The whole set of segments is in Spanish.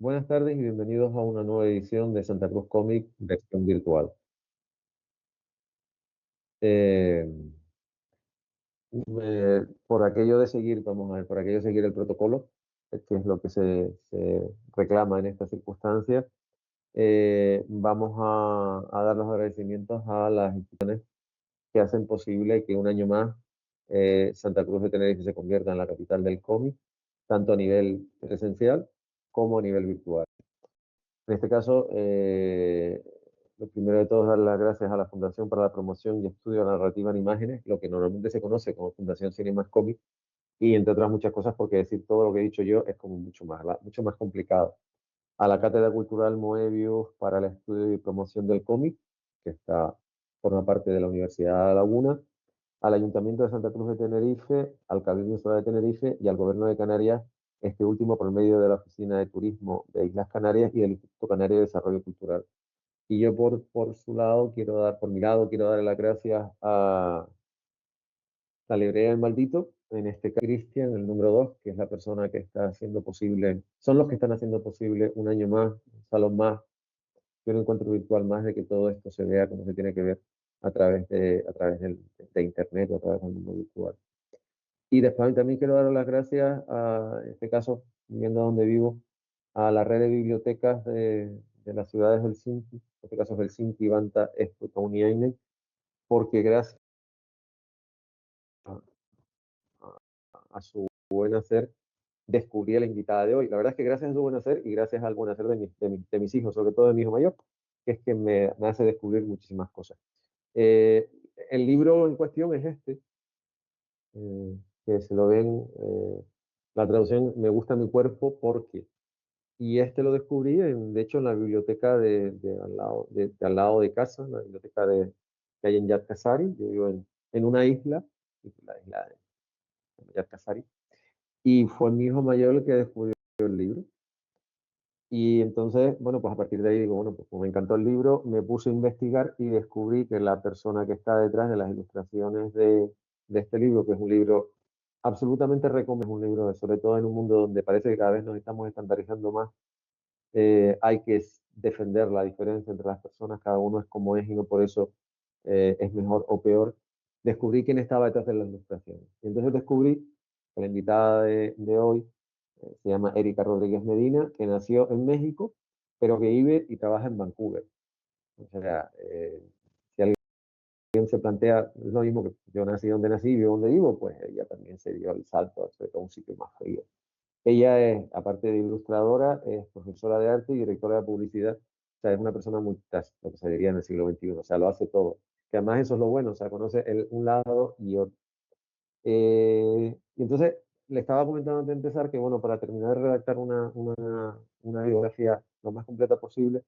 Buenas tardes y bienvenidos a una nueva edición de Santa Cruz Comic versión virtual. Eh, por aquello de seguir, vamos a ver, por aquello de seguir el protocolo, que es lo que se reclama en estas circunstancias, vamos a dar los agradecimientos a las instituciones que hacen posible que un año más Santa Cruz de Tenerife se convierta en la capital del cómic, tanto a nivel presencial como a nivel virtual. En este caso, lo primero de todo es dar las gracias a la Fundación para la Promoción y Estudio de la Narrativa en Imágenes, lo que normalmente se conoce como Fundación Cine Más Cómic, y entre otras muchas cosas, porque decir todo lo que he dicho yo es como mucho más complicado. A la Cátedra Cultural Moebius para el Estudio y Promoción del Cómic, que forma parte de la Universidad de La Laguna, al Ayuntamiento de Santa Cruz de Tenerife, al Cabildo Insular de Tenerife y al Gobierno de Canarias, este último por medio de la Oficina de Turismo de Islas Canarias y del Instituto Canario de Desarrollo Cultural. Y yo por mi lado, quiero dar las gracias a la Librería del Maldito, en este caso Cristian, el número 2, que es la persona que está haciendo posible, son los que están haciendo posible un año más, un salón más, un encuentro virtual más de que todo esto se vea como se tiene que ver a través de Internet o a través del mundo virtual. Y después también quiero dar las gracias en este caso, viviendo donde vivo, a la red de bibliotecas de las ciudades del Helsinki, en este caso Helsinki, Vanta, Espoo, Kauniainen, porque gracias a, a su buen hacer descubrí a la invitada de hoy. La verdad es que gracias a su buen hacer y gracias al buen hacer de mis hijos, sobre todo de mi hijo mayor, que es que me hace descubrir muchísimas cosas. Eh, el libro en cuestión es este, que se lo ven, la traducción Me gusta mi cuerpo porque, y este lo descubrí, de hecho, en la biblioteca de al lado de casa, la biblioteca que hay en Yad Kasari. Yo vivo en una isla, la isla de Yad Kasari, y fue mi hijo mayor el que descubrió el libro. Y entonces, bueno, pues a partir de ahí digo, bueno, pues como me encantó el libro, me puse a investigar y descubrí que la persona que está detrás de las ilustraciones de este libro, que es un libro absolutamente recomendable, es un libro, sobre todo en un mundo donde parece que cada vez nos estamos estandarizando más, hay que defender la diferencia entre las personas, cada uno es como es y no por eso es mejor o peor. Descubrí quién estaba detrás de las ilustraciones. Y entonces descubrí que la invitada de hoy se llama Erika Rodríguez Medina, que nació en México, pero que vive y trabaja en Vancouver. O sea, si alguien se plantea, es lo mismo que yo nací donde nací, vivo donde vivo, pues ella también se dio el salto a un sitio más frío. Ella es, aparte de ilustradora, es profesora de arte y directora de publicidad. O sea, es una persona multitask, lo que se diría en el siglo XXI. O sea, lo hace todo. Que además eso es lo bueno, o sea, conoce un lado y otro. Y entonces le estaba comentando antes de empezar que, bueno, para terminar de redactar una biografía lo más completa posible,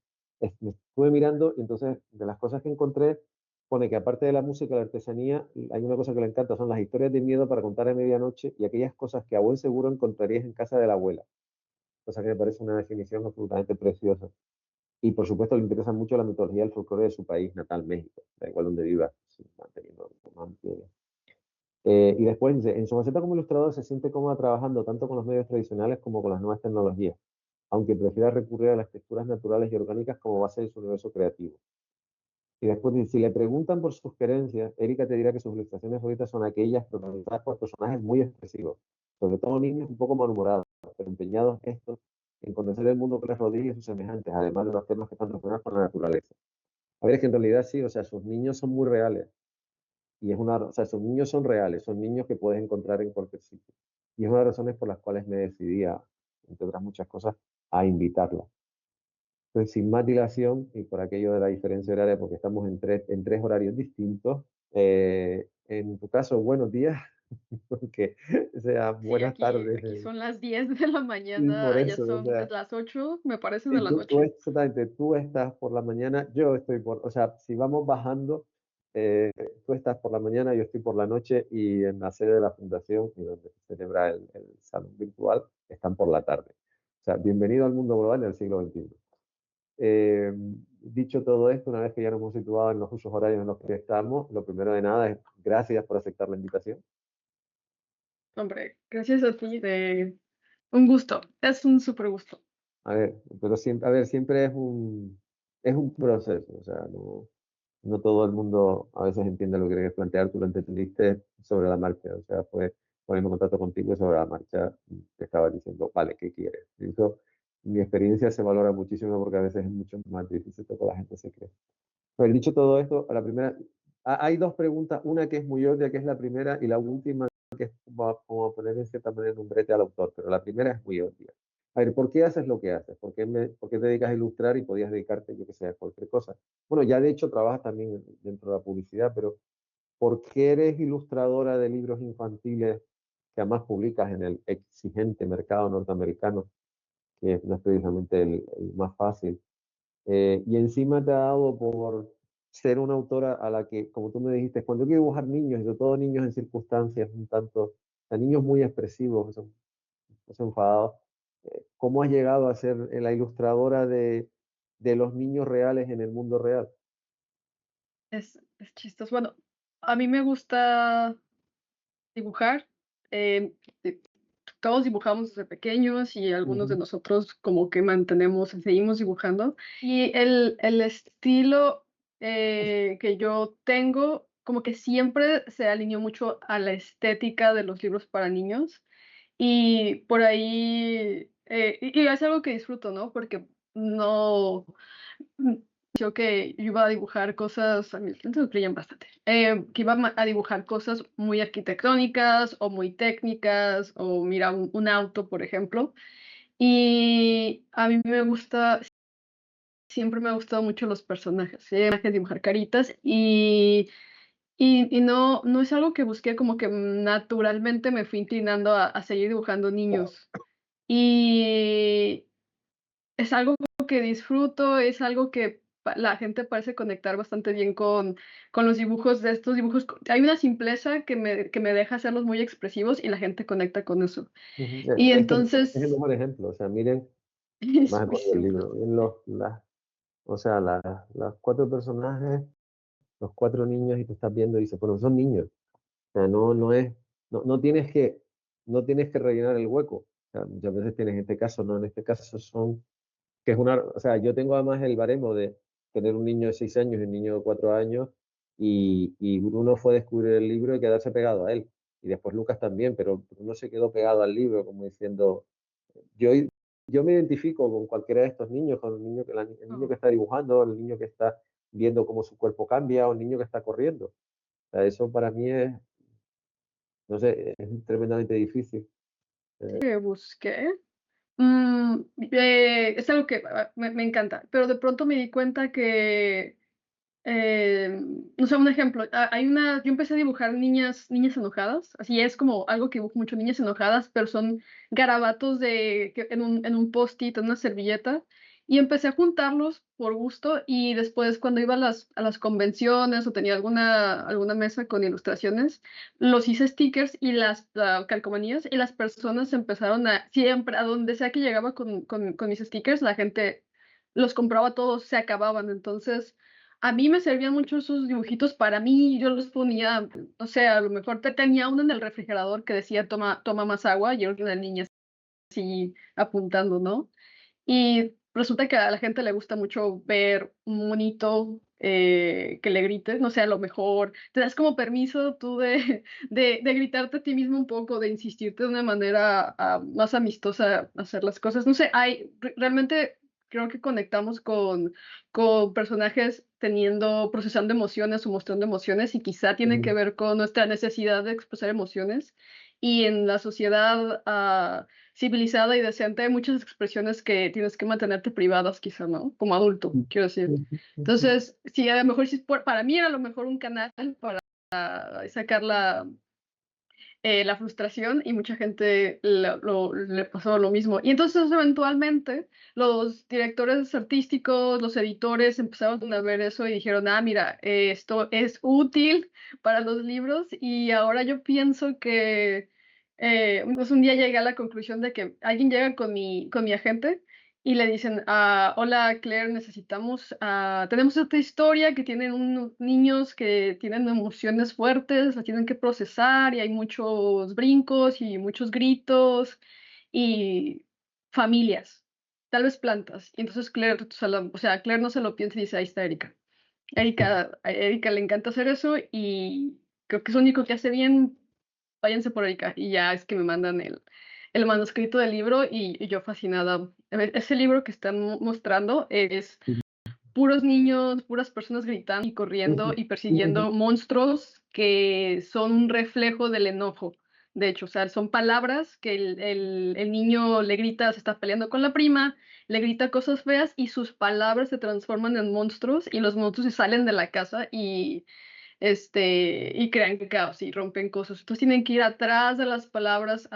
me estuve mirando y entonces de las cosas que encontré, pone que aparte de la música, la artesanía, hay una cosa que le encanta, son las historias de miedo para contar a medianoche y aquellas cosas que a buen seguro encontrarías en casa de la abuela. Cosa que me parece una definición absolutamente preciosa. Y por supuesto le interesa mucho la mitología y el folclore de su país natal, México, da igual donde viva, sí, manteniendo y después dice, en su faceta como ilustrador se siente cómoda trabajando tanto con los medios tradicionales como con las nuevas tecnologías, aunque prefiera recurrir a las texturas naturales y orgánicas como base de su universo creativo. Y después dice, si le preguntan por sus creencias, Erika te dirá que sus ilustraciones favoritas son aquellas protagonizadas por personajes muy expresivos, sobre todo niños un poco malhumorados, pero empeñados estos en conocer el mundo que les rodea y sus semejantes, además de los temas que están relacionados con la naturaleza. A ver, es que en realidad sí, o sea, sus niños son muy reales. Y o sea, esos niños son reales, son niños que puedes encontrar en cualquier sitio. Y es una de las razones por las cuales me decidí, entre otras muchas cosas, a invitarla. Entonces, sin más dilación, y por aquello de la diferencia horaria, porque estamos en tres horarios distintos, en tu caso, buenos días, porque sea Sí, buenas tardes. aquí son las 10 de la Y por mañana, allá eso, o son, sea, las 8 me parece, de y la noche. exactamente, tú estás por la mañana, yo estoy o sea, si vamos bajando, eh, tú estás por la mañana, yo estoy por la noche y en la sede de la fundación y donde se celebra el salón virtual, están por la tarde. O sea, bienvenido al mundo global del siglo XXI. Eh, Dicho todo esto, una vez que ya nos hemos situado en los usos horarios en los que estamos, lo primero de nada es gracias por aceptar la invitación. Hombre, gracias a ti, de un gusto, es un súper gusto. A ver, pero siempre, a ver, siempre es un proceso, o sea, no todo el mundo a veces entiende lo que quieres plantear, tú lo entendiste sobre la marcha, o sea, fue poniendo en contacto contigo y sobre la marcha te estaba diciendo, vale, ¿qué quieres? Y eso, mi experiencia se valora muchísimo porque a veces es mucho más difícil de lo que la gente se cree. Pues dicho todo esto, a la primera, hay dos preguntas, una que es muy obvia, que es la primera, y la última, que es como a poner en cierta manera un brete al autor, pero la primera es muy obvia. A ver, ¿por qué haces lo que haces? ¿Por qué te dedicas a ilustrar y podías dedicarte, yo que sé, a cualquier cosa? Bueno, ya de hecho trabajas también dentro de la publicidad, pero ¿por qué eres ilustradora de libros infantiles que además publicas en el exigente mercado norteamericano, que no es precisamente el más fácil? Y encima te ha dado por ser una autora a la que, como tú me dijiste, cuando hay que dibujar niños, y sobre todo niños en circunstancias un tanto, o sea, niños muy expresivos, que son enfadados, ¿cómo has llegado a ser la ilustradora de los niños reales en el mundo real? Es chistoso. Bueno, a mí me gusta dibujar, em, eh, todos dibujamos desde pequeños y algunos de Ujú, nosotros como que seguimos dibujando. Y el estilo, que yo tengo, como que siempre se alineó mucho a la estética de los libros para niños. Y por ahí, y es algo que disfruto, ¿no? Porque no, yo que iba a dibujar cosas, a mis clientes me creían bastante, que iba a dibujar cosas muy arquitectónicas o muy técnicas, o mira, un auto, por ejemplo. Y a mí me gusta, siempre me ha gustado mucho los personajes, ¿sí? Dibujar caritas y no es algo que busqué, como que naturalmente me fui inclinando a seguir dibujando niños. Y es algo que disfruto, es algo que la gente parece conectar bastante bien con los dibujos de estos dibujos. Hay una simpleza que me deja hacerlos muy expresivos y la gente conecta con eso. ujú. Y Es el entonces, mejor ejemplo, o sea, miren, es más muy por el simple. libro, miren o sea, las cuatro personajes, los cuatro niños, y tú estás viendo y dices, bueno, son niños. O sea, no tienes no tienes que rellenar el hueco. O sea, muchas veces tienes en este caso, no, en este caso que es o sea, yo tengo además el baremo de tener un niño de 6 años y un niño de 4 años, y Bruno fue a descubrir el libro y quedarse pegado a él. Y después Lucas también, pero Bruno se quedó pegado al libro, como diciendo, yo, yo me identifico con cualquiera de estos niños, con el niño el niño Oh, que está dibujando, el niño que está viendo cómo su cuerpo cambia, o el niño que está corriendo. O sea, eso para mí es, no sé, es tremendamente difícil. Eh, que busqué. Es algo que me encanta, pero de pronto me di cuenta que, no sé, un ejemplo, yo empecé a dibujar niñas enojadas, así es como algo que dibujo mucho, niñas enojadas, pero son garabatos en un post-it, en una servilleta, y empecé a juntarlos por gusto, y después cuando iba a las convenciones o tenía alguna mesa con ilustraciones, los hice stickers y calcomanías, y las personas empezaron siempre, a donde sea que llegaba con mis stickers, la gente los compraba todos, se acababan, entonces a mí me servían mucho esos dibujitos para mí, yo los ponía, no sé, a lo mejor tenía uno en el refrigerador que decía toma más agua y era una niña así apuntando, ¿no? Y resulta que a la gente le gusta mucho ver un monito que le grites, no sé, a lo mejor te das como permiso tú de gritarte a ti mismo un poco, de insistirte de una manera más amistosa a hacer las cosas. No sé, realmente creo que conectamos con personajes procesando emociones o mostrando emociones y quizá tiene que Ujú, ver con nuestra necesidad de expresar emociones. Y en la sociedad civilizada y decente, hay muchas expresiones que tienes que mantenerte privadas, quizá, ¿no? Como adulto, quiero decir. ujú, ujú, Entonces, sí, a lo mejor sí, para mí era a lo mejor un canal para sacar la frustración y mucha gente le pasó lo mismo. Y entonces, eventualmente, los directores artísticos, los editores empezaron a ver eso y dijeron, mira, esto es útil para los libros y ahora yo pienso que pues un día llegué a la conclusión de que alguien llega con mi agente y le dicen, hola Claire, tenemos esta historia que tienen unos niños que tienen emociones fuertes, las tienen que procesar y hay muchos brincos y muchos gritos y familias. tal vez plantas. Y entonces Claire, o sea, Claire no se lo piensa y dice, ahí está Erika. A Erika le encanta hacer eso y creo que es lo único que hace bien. Váyanse por Erika. Y ya es que me mandan el manuscrito del libro y yo fascinada. Ese libro que están mostrando es puros niños, puras personas gritando y corriendo y persiguiendo monstruos que son un reflejo del enojo. De hecho, o sea, son palabras que el niño le grita, se está peleando con la prima, le grita cosas feas y sus palabras se transforman en monstruos y los monstruos se salen de la casa y crean caos y rompen cosas. Entonces tienen que ir atrás de las palabras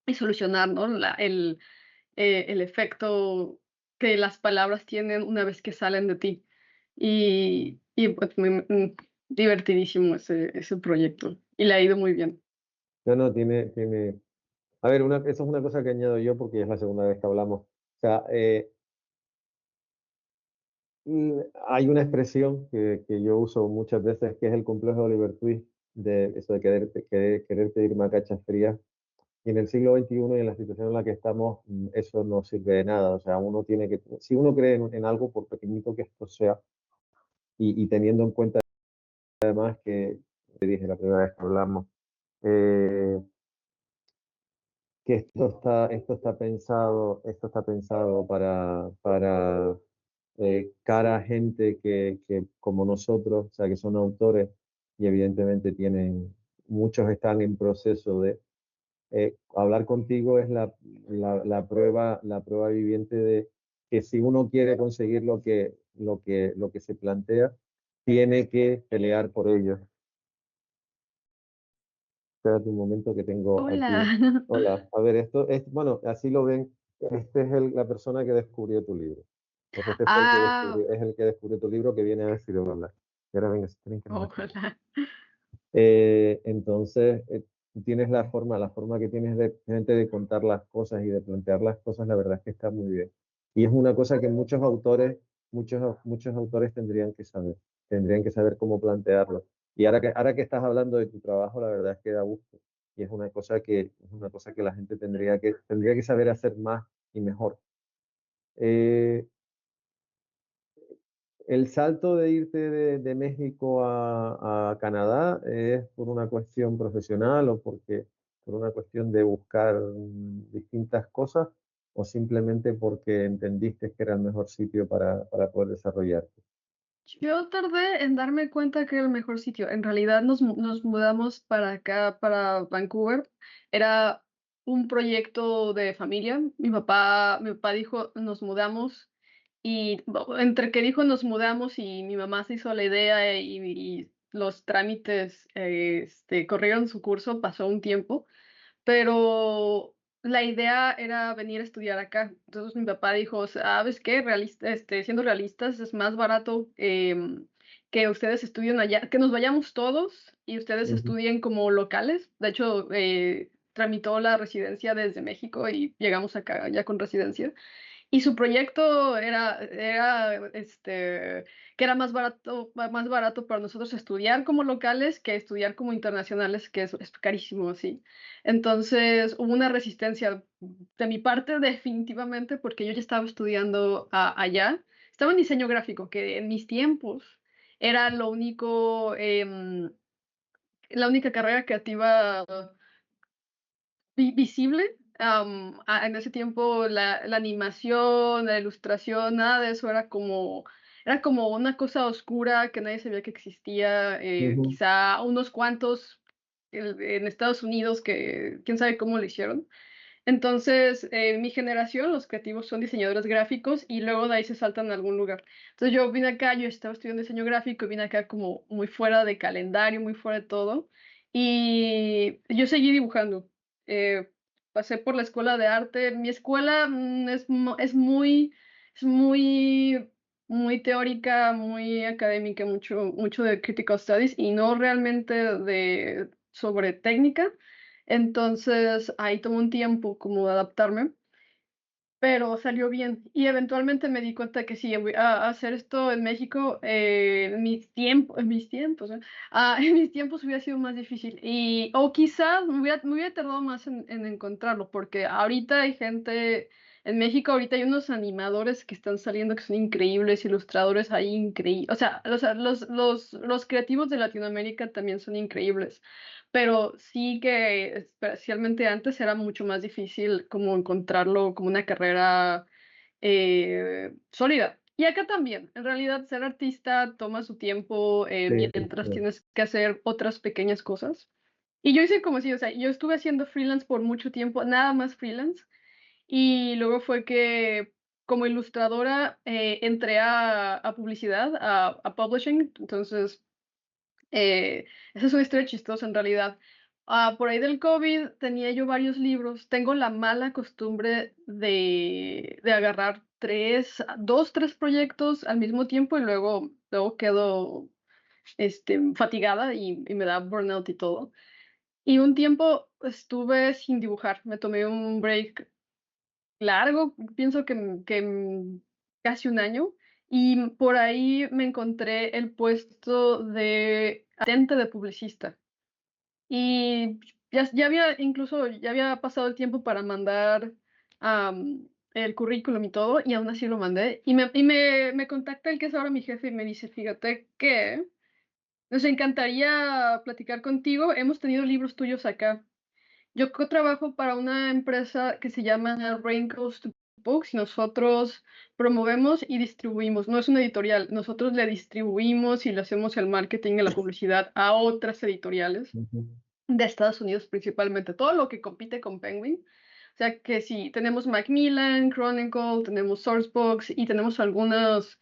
y solucionar, ¿no? El efecto que las palabras tienen una vez que salen de ti. Y pues divertidísimo ese proyecto. Y le ha ido muy bien. No, no, a ver, eso es una cosa que añado yo porque es la segunda vez que hablamos. O sea, hay una expresión que yo uso muchas veces que es el complejo de Oliver Twist, de eso de quererte ir a cachas frías. Y en el siglo XXI y en la situación en la que estamos, eso no sirve de nada. O sea, uno tiene que, si uno cree en algo, por pequeñito que esto sea, y teniendo en cuenta además que te dije la primera vez que hablamos, eh, que esto está pensado para cara a gente que como nosotros, o sea, que son autores y evidentemente muchos están en proceso de hablar contigo es la prueba viviente de que si uno quiere conseguir lo que se plantea, tiene que pelear por ello. Espérate un momento que tengo Hola. aquí. Hola, a ver, esto es, bueno, así lo ven. Este es la persona que descubrió tu libro. Pues este fue Ah, es el que descubrió tu libro que viene a decir hola. Y ahora venga, si tienen que no me callo. hola. Entonces, tienes la forma que tienes de contar las cosas y de plantear las cosas, la verdad es que está muy bien. Y es una cosa que muchos autores tendrían que saber cómo plantearlo. Y ahora que estás hablando de tu trabajo, la verdad es que da gusto. Y es una cosa que la gente tendría que saber hacer más y mejor. Eh, el salto de irte de México a Canadá es por una cuestión profesional o por una cuestión de buscar distintas cosas o simplemente porque entendiste que era el mejor sitio para poder desarrollarte. Yo tardé en darme cuenta que era el mejor sitio. En realidad nos mudamos para acá, para Vancouver. Era un proyecto de familia. Mi papá dijo, nos mudamos. Y entre que dijo nos mudamos y mi mamá se hizo la idea y los trámites corrieron su curso, pasó un tiempo, pero la idea era venir a estudiar acá. Entonces mi papá dijo, ¿sabes qué? Siendo realistas, es más barato que ustedes estudien allá, que nos vayamos todos y ustedes Ujú, estudien como locales. De hecho, tramitó la residencia desde México y llegamos acá ya con residencia. Y su proyecto que era más barato para nosotros estudiar como locales que estudiar como internacionales, que es carísimo, sí. Entonces, hubo una resistencia de mi parte definitivamente, porque yo ya estaba estudiando allá. Estaba en diseño gráfico, que en mis tiempos era la única carrera creativa visible. En ese tiempo la animación, la ilustración, nada de eso era como una cosa oscura que nadie sabía que existía, ujú, quizá unos cuantos en Estados Unidos que quién sabe cómo lo hicieron. Entonces, mi generación, los creativos son diseñadores gráficos y luego de ahí se saltan a algún lugar. Entonces yo vine acá, yo estaba estudiando diseño gráfico y vine acá como muy fuera de calendario, muy fuera de todo. Y yo seguí dibujando. Eh, Pasé por la escuela de arte. Mi escuela es muy teórica, muy académica, mucho de critical studies y no realmente sobre técnica. Entonces, ahí tomó un tiempo como de adaptarme, pero salió bien. Y eventualmente me di cuenta que sí, hacer esto en México, en mis tiempos hubiera sido más difícil. O quizás me hubiera tardado más en encontrarlo, porque ahorita hay gente En México ahorita hay unos animadores que están saliendo que son increíbles, ilustradores ahí increíbles. O sea, los creativos de Latinoamérica también son increíbles, pero sí que especialmente antes era mucho más difícil como encontrarlo como una carrera sólida. Y acá también, en realidad ser artista toma su tiempo Sí, mientras sí. tienes que hacer otras pequeñas cosas. Y yo hice como si, o sea, yo estuve haciendo freelance por mucho tiempo, nada más freelance. Y luego fue que como ilustradora entré a publicidad, a publishing. Entonces, esa es una historia chistosa en realidad. Por ahí del COVID tenía yo varios libros. Tengo la mala costumbre de agarrar dos, tres proyectos al mismo tiempo y luego quedo fatigada y me da burnout y todo. Y un tiempo estuve sin dibujar. Me tomé un break largo, pienso que casi un año, y por ahí me encontré el puesto de asistente de publicista. Y ya había pasado el tiempo para mandar el currículum y todo, y aún así lo mandé. Me contacta el que es ahora mi jefe y me dice, fíjate que nos encantaría platicar contigo, hemos tenido libros tuyos acá. Trabajo para una empresa que se llama Raincoast Books y nosotros promovemos y distribuimos, no es una editorial, nosotros le distribuimos y le hacemos el marketing y la publicidad a otras editoriales Ujú. de Estados Unidos principalmente, todo lo que compite con Penguin. O sea que sí, tenemos Macmillan, Chronicle, tenemos Sourcebooks y tenemos algunas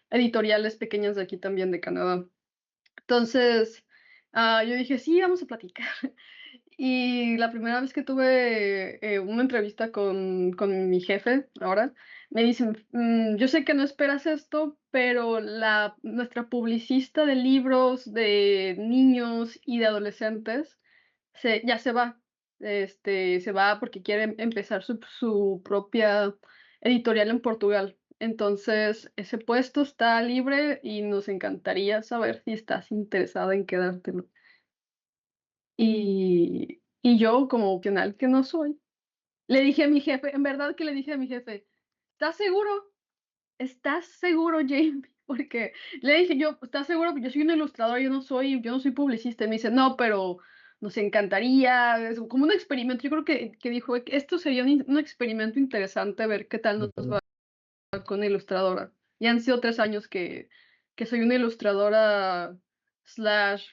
editoriales pequeñas de aquí también de Canadá. Entonces, yo dije, sí, vamos a platicar. Y la primera vez que tuve una entrevista con mi jefe, ahora, me dicen, yo sé que no esperas esto, pero nuestra publicista de libros de niños y de adolescentes ya se va. Se va porque quiere empezar su propia editorial en Portugal. Entonces, ese puesto está libre y nos encantaría saber si estás interesada en quedártelo. Y yo, como opcional que no soy, le dije a mi jefe, en verdad que le dije a mi jefe, ¿estás seguro? ¿Estás seguro, Jamie? Porque le dije yo, ¿estás seguro? Yo soy un ilustrador, yo no soy publicista. Y me dice, no, pero nos encantaría, es como un experimento. Yo creo que dijo que esto sería un experimento interesante, ver qué tal nos Ujú. va con una ilustradora. Ya han sido 3 años que soy una ilustradora slash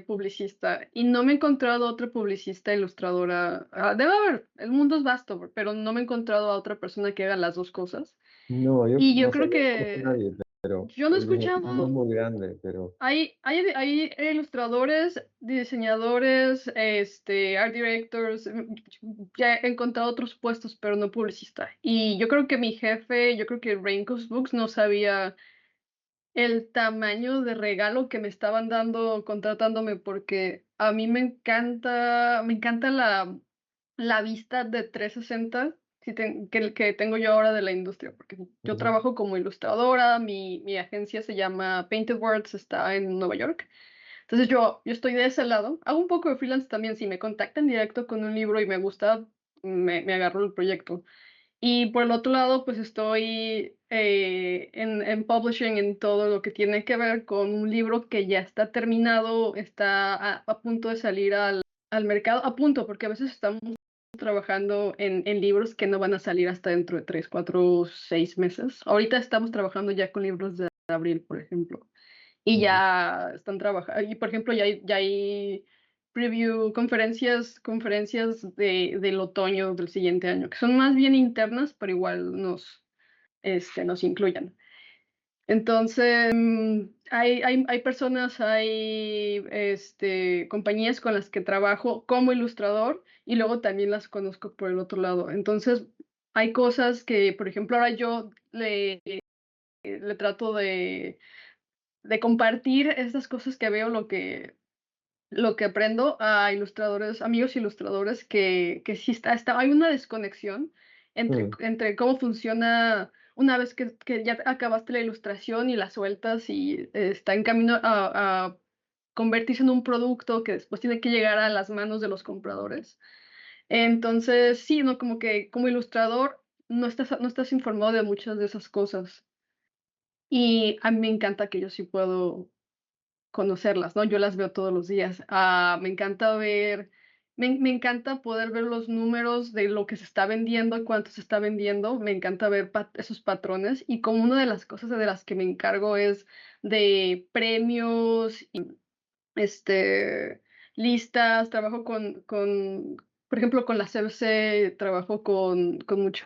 publicista y no me he encontrado otra publicista ilustradora. Debe haber, el mundo es vasto, pero no me he encontrado a otra persona que haga las dos cosas. No, yo Y yo no sé, creo yo no conozco a que nadie, pero yo no he el mundo es escuchado. muy grande, pero Hay ilustradores, diseñadores, art directors, ya he encontrado otros puestos, pero no publicista. Y yo creo que mi jefe, yo creo que Raincoast Books no sabía el tamaño de regalo que me estaban dando contratándome, porque a mí me encanta la vista de 360 que tengo yo ahora de la industria, porque yo ujú, trabajo como ilustradora, mi agencia se llama Painted Words, está en Nueva York. Entonces yo estoy de ese lado, hago un poco de freelance también, si me contactan directo con un libro y me gusta, me agarro el proyecto. Y por el otro lado, pues estoy en publishing, en todo lo que tiene que ver con un libro que ya está terminado, está a punto de salir al mercado, a punto, porque a veces estamos trabajando en libros que no van a salir hasta dentro de 3, 4, 6 meses. Ahorita estamos trabajando ya con libros de abril, por ejemplo, y ujú. ya están trabajando, y por ejemplo, ya hay preview, conferencias del otoño del siguiente año, que son más bien internas, pero igual nos incluyen. Entonces, hay personas, hay compañías con las que trabajo como ilustrador y luego también las conozco por el otro lado. Entonces, hay cosas que, por ejemplo, ahora yo le trato de compartir estas cosas que veo, lo que aprendo a ilustradores, amigos ilustradores, que sí hay una desconexión Mm. entre cómo funciona una vez que ya acabaste la ilustración y la sueltas y está en camino a convertirse en un producto que después tiene que llegar a las manos de los compradores. Entonces, sí, ¿no? Como que como ilustrador no estás informado de muchas de esas cosas. Y a mí me encanta que yo sí puedo conocerlas, ¿no? Yo las veo todos los días. Me encanta me encanta poder ver los números de lo que se está vendiendo y cuánto se está vendiendo. Me encanta ver esos patrones. Y como una de las cosas de las que me encargo es de premios y listas, trabajo por ejemplo, con la CBC, trabajo con mucho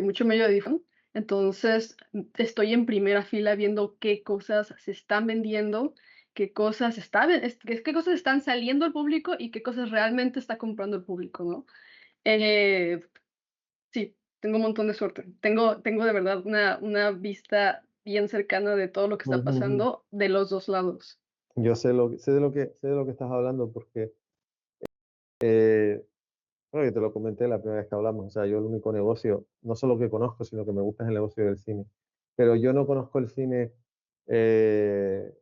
mucho medio de difusión. Entonces, estoy en primera fila viendo qué cosas se están vendiendo, qué cosas están saliendo al público y qué cosas realmente está comprando el público, ¿no? Eh, sí, tengo un montón de suerte. Tengo de verdad una vista bien cercana de todo lo que está Ujú, ujú. pasando de los 2 lados. Yo sé de lo que estás hablando porque, bueno, yo te lo comenté la primera vez que hablamos, o sea, yo el único negocio, no solo que conozco, sino que me gusta es el negocio del cine. Pero yo no conozco el cine eh,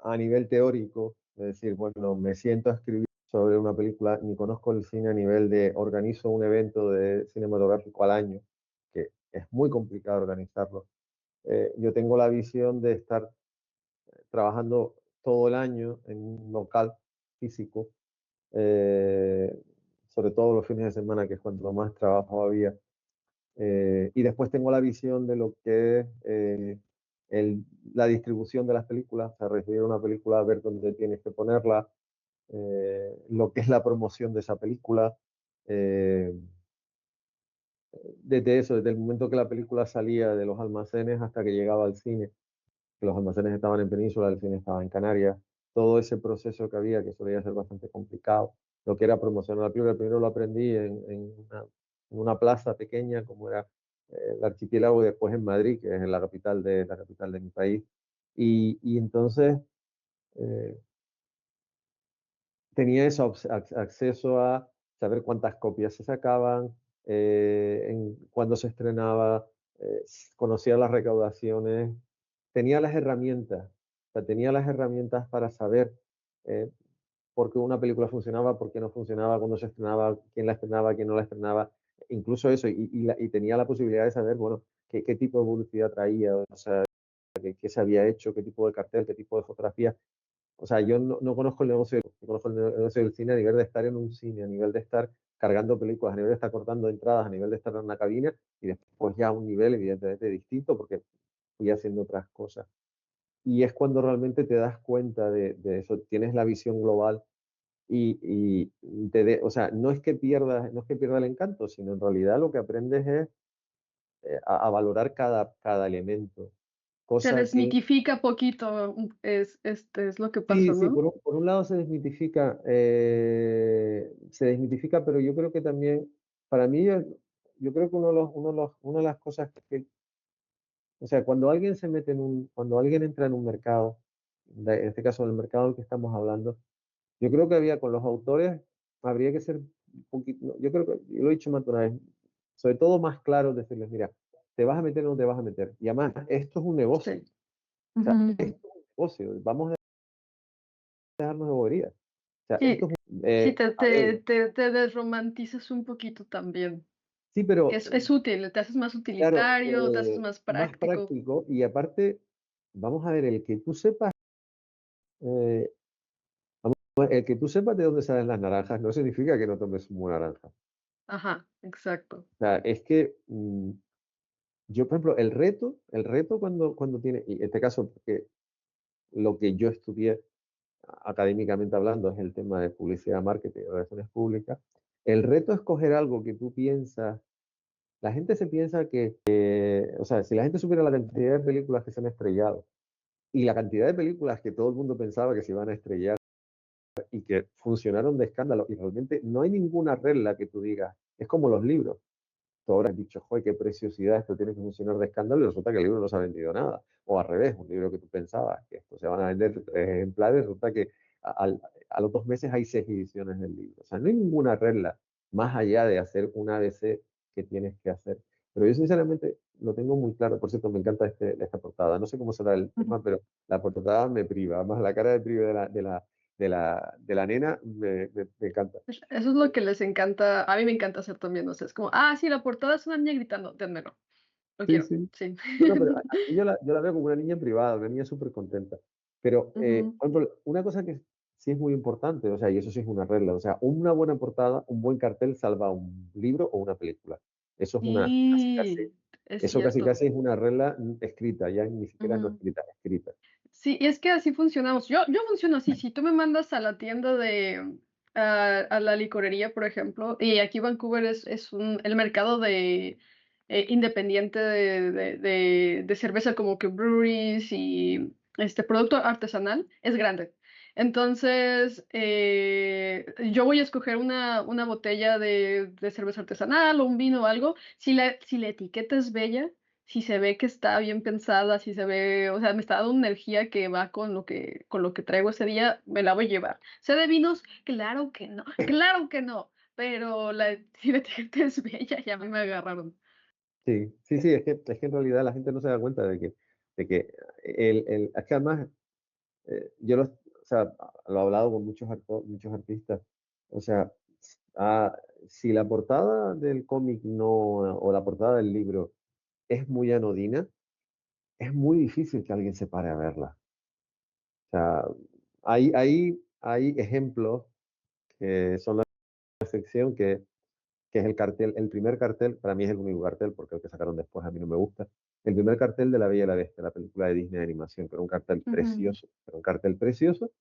a nivel teórico, es decir, bueno, me siento a escribir sobre una película, ni conozco el cine a nivel de organizo un evento de cinematográfico al año, que es muy complicado organizarlo. Yo tengo la visión de estar trabajando todo el año en un local físico, eh, sobre todo los fines de semana, que es cuando más trabajo había. Y después tengo la visión de lo que es el- la distribución de las películas, o sea, recibir una película, ver dónde tienes que ponerla, lo que es la promoción de esa película. eh, Desde eso, desde el momento que la película salía de los almacenes hasta que llegaba al cine, que los almacenes estaban en Península, el cine estaba en Canarias, todo ese proceso que había, que solía ser bastante complicado, lo que era promocionar la película, primero lo aprendí en una plaza pequeña como era el archipiélago, y después en Madrid, que es la capital de mi país. Y entonces eh, tenía eso, acceso a saber cuántas copias se sacaban, cuándo se estrenaba, conocía las recaudaciones, tenía las herramientas, o sea, tenía las herramientas para saber eh, por qué una película funcionaba, por qué no funcionaba, cuándo se estrenaba, quién la estrenaba, quién no la estrenaba, incluso eso, y tenía la posibilidad de saber, bueno, qué tipo de publicidad traía, o sea, qué se había hecho, qué tipo de cartel, qué tipo de fotografía. O sea, yo no conozco el negocio, yo conozco el negocio del cine a nivel de estar en un cine, a nivel de estar cargando películas, a nivel de estar cortando entradas, a nivel de estar en una cabina y después ya a un nivel evidentemente distinto porque fui haciendo otras cosas. Y es cuando realmente te das cuenta de eso, tienes la visión global o sea, no es que pierda el encanto, sino en realidad lo que aprendes es a valorar cada elemento. Se Cosa que desmitifica poquito, es lo que sí, pasa, sí, ¿no? por un lado se desmitifica, pero yo creo que también, para mí, yo creo que una de las cosas o sea, cuando alguien entra en un mercado, en este caso en el mercado del que estamos hablando, yo creo que había con los autores, habría que ser un poquito, no, yo creo que, yo lo he dicho más de una vez, sobre todo más claro, decirles, mira, te vas a meter o no te vas a meter. Y además, esto es un negocio, Sí. o sea, Ujú. esto es un negocio, vamos a dejarnos de boberías. O sea, esto Sí, es un, sí, a ver, te desromantizas un poquito también. sí, pero Es útil, te haces más claro, utilitario, te haces más más práctico. práctico y aparte, vamos a ver, eh, el que tú sepas de dónde salen las naranjas no significa que no tomes zumo de naranja. Ajá, exacto. O sea, es que yo, por ejemplo, el reto cuando tiene, y en este caso, porque lo que yo estudié académicamente hablando es el tema de publicidad, marketing y relaciones públicas, el reto es coger algo que tú piensas, la gente se piensa que, o sea, si la gente supiera la cantidad de películas que se han estrellado, y la cantidad de películas que todo el mundo pensaba que se iban a estrellar y que funcionaron de escándalo, y realmente no hay ninguna regla que tú digas, es como los libros. Tú ahora has dicho, joder, qué preciosidad, esto tiene que funcionar de escándalo, y resulta que el libro no se ha vendido nada. O al revés, un libro que tú pensabas que esto se van a vender 3 ejemplares, resulta que a los 2 meses hay 6 ediciones del libro. O sea, no hay ninguna regla más allá de hacer un ABC que tienes que hacer. Pero yo sinceramente lo tengo muy claro. Por cierto, me encanta esta portada. No sé cómo será el Ujú. tema, pero la portada me priva. Además, la cara de priva de la nena me encanta. Eso es lo que les encanta, a mí me encanta hacer también, o sea, es como, ah, sí, la portada es una niña gritando, dénmelo, lo Sí, quiero, sí. sí. No, no, pero aquí yo la veo como una niña privada, una niña súper contenta. Pero, Ujú. por ejemplo, una cosa que sí es muy importante, o sea, y eso sí es una regla, o sea, una buena portada, un buen cartel salva un libro o una película. Eso es una, Sí, es eso casi cierto. casi es una regla escrita, ya ni siquiera no Ujú. escrita, escrita. Sí, y es que así funcionamos. Yo funciono así. Si tú me mandas a la tienda de, a la licorería, por ejemplo, y aquí Vancouver es el mercado de independiente de cerveza como que breweries y este producto artesanal es grande. Entonces, yo voy a escoger una botella de cerveza artesanal o un vino o algo. Si la etiqueta es bella, si se ve que está bien pensada, si se ve, o sea, me está dando una energía que va con lo que traigo ese día, me la voy a llevar. ¿Sé de vinos? Claro que no, pero si la etiqueta es bella, ya me agarraron. Sí, sí, sí, es que en realidad la gente no se da cuenta de que es que además, o sea, lo he hablado con muchos artistas, o sea, ah, si la portada del cómic no, o la portada del libro es muy anodina, es muy difícil que alguien se pare a verla. O sea, hay ejemplos que son la excepción, que es el cartel, el primer cartel, para mí es el único cartel, porque el que sacaron después a mí no me gusta, el primer cartel de La Bella y la Bestia, la película de Disney de animación, que Ujú, era un cartel precioso,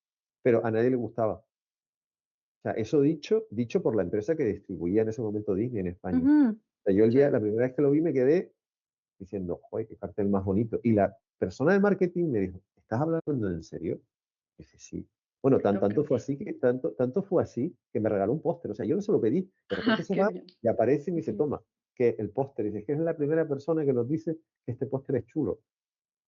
pero a nadie le gustaba. O sea, eso dicho por la empresa que distribuía en ese momento Disney en España. ujú, O sea, yo sí. la primera vez que lo vi me quedé diciendo, joder, qué cartel más bonito. Y la persona de marketing me dijo, ¿estás hablando en serio? Y dije, sí. Bueno, Claro que sí. tanto fue así que me regaló un póster. O sea, yo no se lo pedí. De repente Ah, se qué va bien. y aparece y me dice, Ujú. toma, que el póster. Y dice, es que es la primera persona que nos dice que este póster es chulo.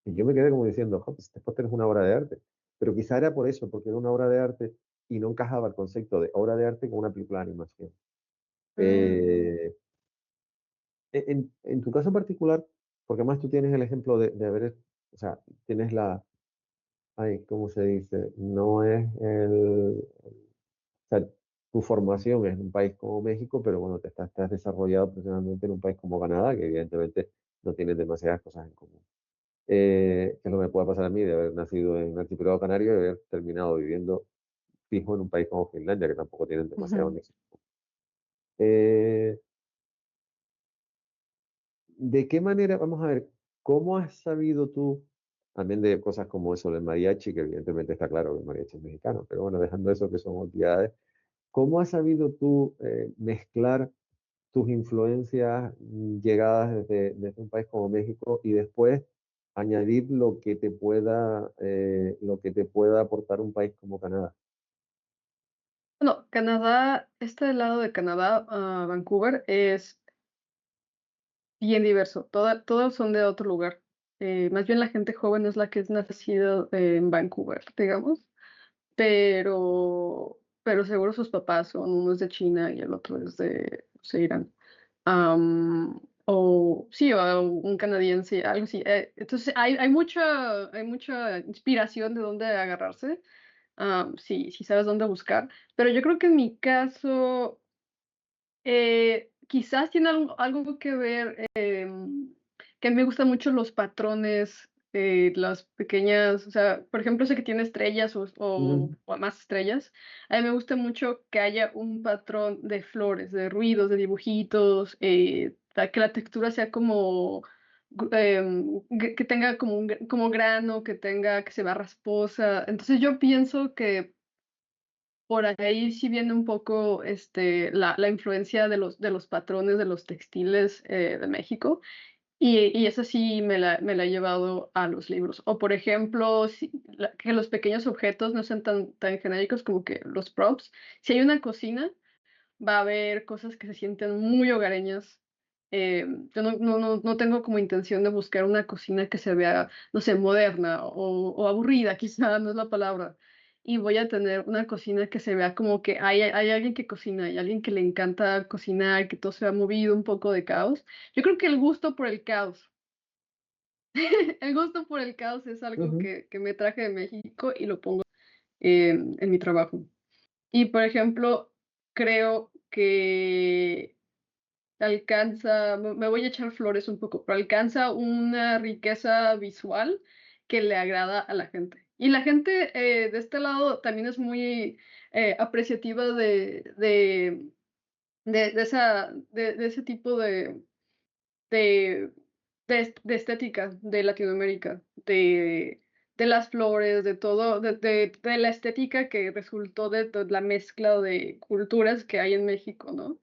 Y yo me quedé como diciendo, "Jo, pues este póster es una obra de arte". Pero quizá era por eso, porque era una obra de arte y no encajaba el concepto de obra de arte con una película de animación. Mm. Eh, en tu caso particular, porque además tú tienes el ejemplo de haber, o sea, tienes ay, ¿cómo se dice? No es o sea, tu formación es en un país como México, pero bueno, te has desarrollado profesionalmente en un país como Canadá, que evidentemente no tienes demasiadas cosas en común. Que no me pueda pasar a mí de haber nacido en un archipiélago canario y haber terminado viviendo fijo en un país como Finlandia, que tampoco tienen demasiado Ujú. nexo. Eh, ¿De qué manera, vamos a ver, cómo has sabido tú, también de cosas como eso del mariachi, que evidentemente está claro que el mariachi es mexicano, pero bueno, dejando eso que son obviedades, ¿cómo has sabido tú mezclar tus influencias llegadas desde un país como México y después añadir lo que te pueda aportar un país como Canadá? Bueno, Canadá, este lado de Canadá, Vancouver, es bien diverso. Todos son de otro lugar. Más bien la gente joven es la que es nacida en Vancouver, digamos. Pero seguro sus papás son uno es de China y el otro es de Irán. O sí, o un canadiense, algo así. Entonces hay mucha inspiración de dónde agarrarse, si sabes dónde buscar. Pero yo creo que en mi caso, quizás tiene algo que ver, que a mí me gustan mucho los patrones, las pequeñas, o sea, por ejemplo, sé que tiene estrellas Ujú, o más estrellas. A mí me gusta mucho que haya un patrón de flores, de ruidos, de dibujitos, que la textura sea como, que tenga como grano, que se vea rasposa. Entonces yo pienso que por ahí sí viene un poco la influencia de los patrones de los textiles de México y eso sí me la he llevado a los libros. O por ejemplo, que los pequeños objetos no sean tan genéricos como que los props. Si hay una cocina, va a haber cosas que se sienten muy hogareñas. Yo no tengo como intención de buscar una cocina que se vea, no sé, moderna o aburrida, quizá no es la palabra. Y voy a tener una cocina que se vea como que hay alguien que cocina, hay alguien que le encanta cocinar, que todo se ha movido, un poco de caos. Yo creo que el gusto por el caos, el gusto por el caos es algo ujú. que me traje de México y lo pongo. en mi trabajo. Y, por ejemplo, creo que alcanza, me voy a echar flores un poco, pero alcanza una riqueza visual que le agrada a la gente. Y la gente, de este lado también es muy, apreciativa de ese tipo de de estética de Latinoamérica, de las flores, de todo, de la estética que resultó de la mezcla de culturas que hay en México, ¿no?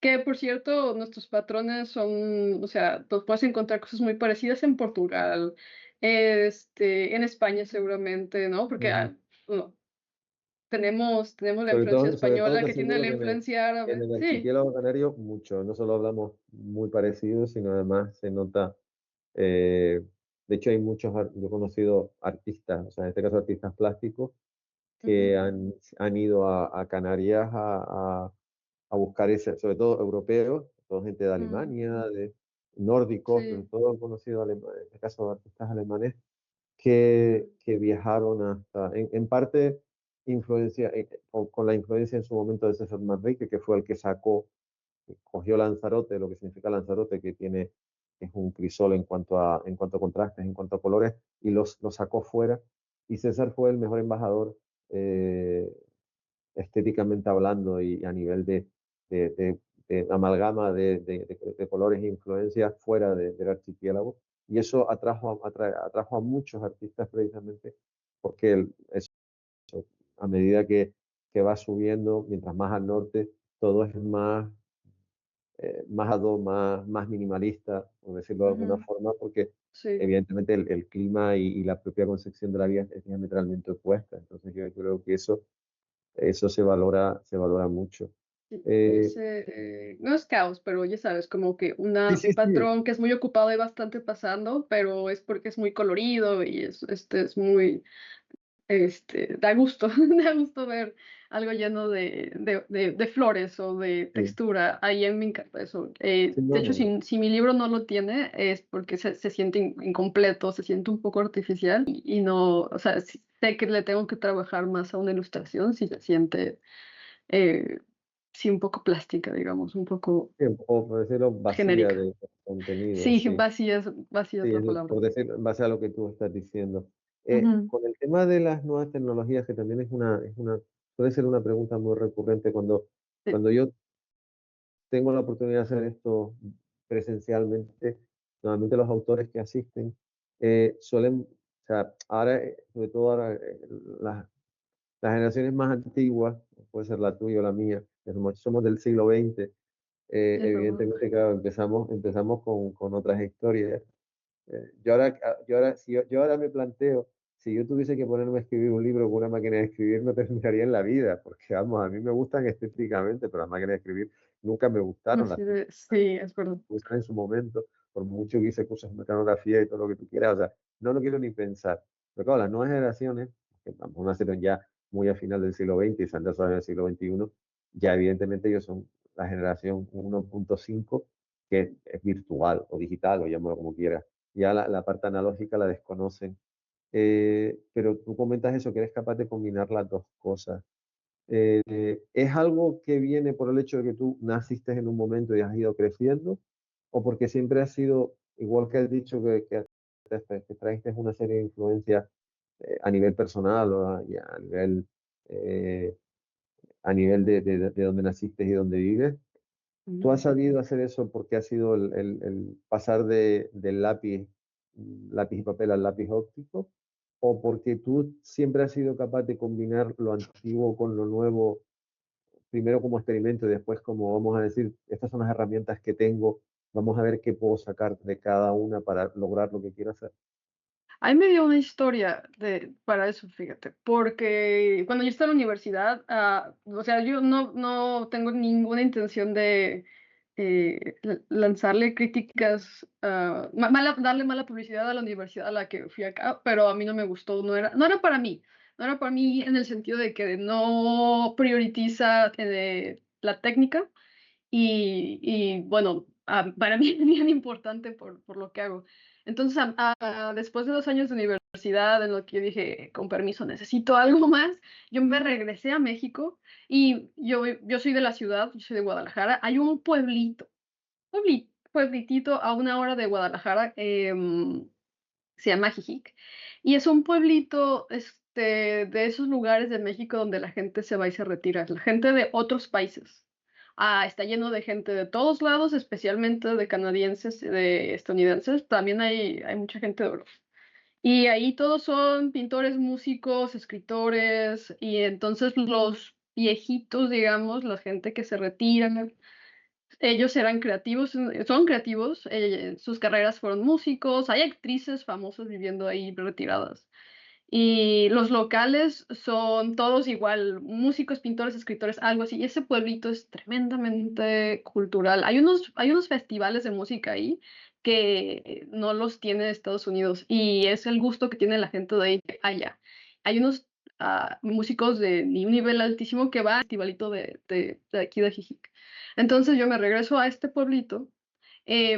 Que, por cierto, nuestros patrones son, o sea, tú puedes encontrar cosas muy parecidas en Portugal, en España seguramente, ¿no? Porque, Ujú. bueno, tenemos la Sobre influencia todo, sobre todo española te que tiene aseguro la que influencia en árabe. el Sí. archipiélago canario mucho, no solo hablamos muy parecido, sino además se nota, eh, de hecho hay muchos, yo he conocido artistas, o sea, en este caso artistas plásticos, que Ujú, han ido a Canarias a buscar ese, sobre todo europeos, todo gente de mm, Alemania, de nórdicos, sobre sí, todo han conocido, en este caso, artistas alemanes mm, que viajaron hasta, en parte, con la influencia en su momento de César Manrique, que fue el que sacó, que cogió Lanzarote, lo que significa Lanzarote, que tiene, que es un crisol en cuanto a contrastes, en cuanto a colores, y lo sacó fuera. Y César fue el mejor embajador, eh, estéticamente hablando y a nivel de, de- de amalgama de colores e influencias fuera del archipiélago. Y eso atrajo a muchos artistas precisamente porque a medida que va subiendo, mientras más al norte, todo es más minimalista, por decirlo de alguna ujú, forma, porque sí. evidentemente el clima y la propia concepción de la vida es diametralmente opuesta. Entonces yo creo que eso se valora mucho. Sí, Eh, no es caos, pero ya sabes, como que sí, una sí, sí, patrón que es muy ocupado y bastante pasando, pero es porque es muy colorido y es muy, da gusto, da gusto ver algo lleno de flores o de sí, textura. Ahí me encanta eso. sí, De no, hecho, no, si mi libro no lo tiene, es porque se siente incompleto, se siente un poco artificial y no, o sea, sé que le tengo que trabajar más a una ilustración si se siente, eh, sí, un poco plástica, digamos, un poco sí, o por decirlo, vacía genérica. de contenido, Sí, sí. vacía Sí, es la palabra. por decir, en base a lo que tú estás diciendo. Ujú, Con el tema de las nuevas tecnologías, que también puede ser una pregunta muy recurrente sí, cuando yo tengo la oportunidad de hacer esto presencialmente, normalmente los autores que asisten suelen, o sea, ahora, sobre todo ahora, las generaciones más antiguas, puede ser la tuya o la mía, que somos del siglo XX, es verdad. evidentemente, claro, empezamos con otras historias. Yo ahora me planteo, si yo tuviese que ponerme a escribir un libro con una máquina de escribir, no terminaría en la vida, porque vamos, a mí me gustan estéticamente, pero las máquinas de escribir nunca me No gustaron, las sirve, sí, es verdad. usan en su momento, por mucho que hice cursos de mecanografía y todo lo que tú quieras, o sea, no lo quiero ni pensar. Pero claro, las nuevas generaciones, que vamos nacieron ya muy a final del siglo XX y se han desarrollado en el siglo XXI, ya evidentemente ellos son la generación 1.5, que es virtual o digital, o llámalo como quieras. Ya la parte analógica la desconocen. Pero tú comentas eso, que eres capaz de combinar las dos cosas. ¿Es algo que viene por el hecho de que tú naciste en un momento y has ido creciendo? ¿O porque siempre has sido, igual que has dicho que trajiste una serie de influencias a nivel personal o eh, a nivel de donde naciste y donde vives? ¿Tú Ujú. has sabido hacer eso porque ha sido el pasar del lápiz y papel al lápiz óptico? ¿O porque tú siempre has sido capaz de combinar lo antiguo con lo nuevo, primero como experimento y después como, vamos a decir, estas son las herramientas que tengo, vamos a ver qué puedo sacar de cada una para lograr lo que quiero hacer? Ahí me dio una historia para eso, fíjate, porque cuando yo estaba en la universidad, o sea, yo no tengo ninguna intención de lanzarle críticas, darle mala publicidad a la universidad a la que fui acá, pero a mí no me gustó, no era para mí, no era para mí en el sentido de que no prioritiza la técnica y bueno, para mí es bien importante por lo que hago. Entonces, después de 2 años de universidad, en lo que yo dije: "Con permiso, necesito algo más", yo me regresé a México y yo soy de la ciudad, yo soy de Guadalajara. Hay un pueblitito a 1 hora de Guadalajara, se llama Ajijic, y es un pueblito, de esos lugares de México donde la gente se va y se retira, la gente de otros países. Está lleno de gente de todos lados, especialmente de canadienses, de estadounidenses, también hay mucha gente de Europa. Y ahí todos son pintores, músicos, escritores, y entonces los viejitos, digamos, la gente que se retira, ellos eran creativos, son creativos, sus carreras fueron músicos, hay actrices famosas viviendo ahí retiradas. Y los locales son todos igual, músicos, pintores, escritores, algo así. Y ese pueblito es tremendamente cultural. Hay unos festivales de música ahí que no los tiene Estados Unidos y es el gusto que tiene la gente de ahí allá. Hay unos músicos de un nivel altísimo que va al festivalito de aquí de Jijic. Entonces yo me regreso a este pueblito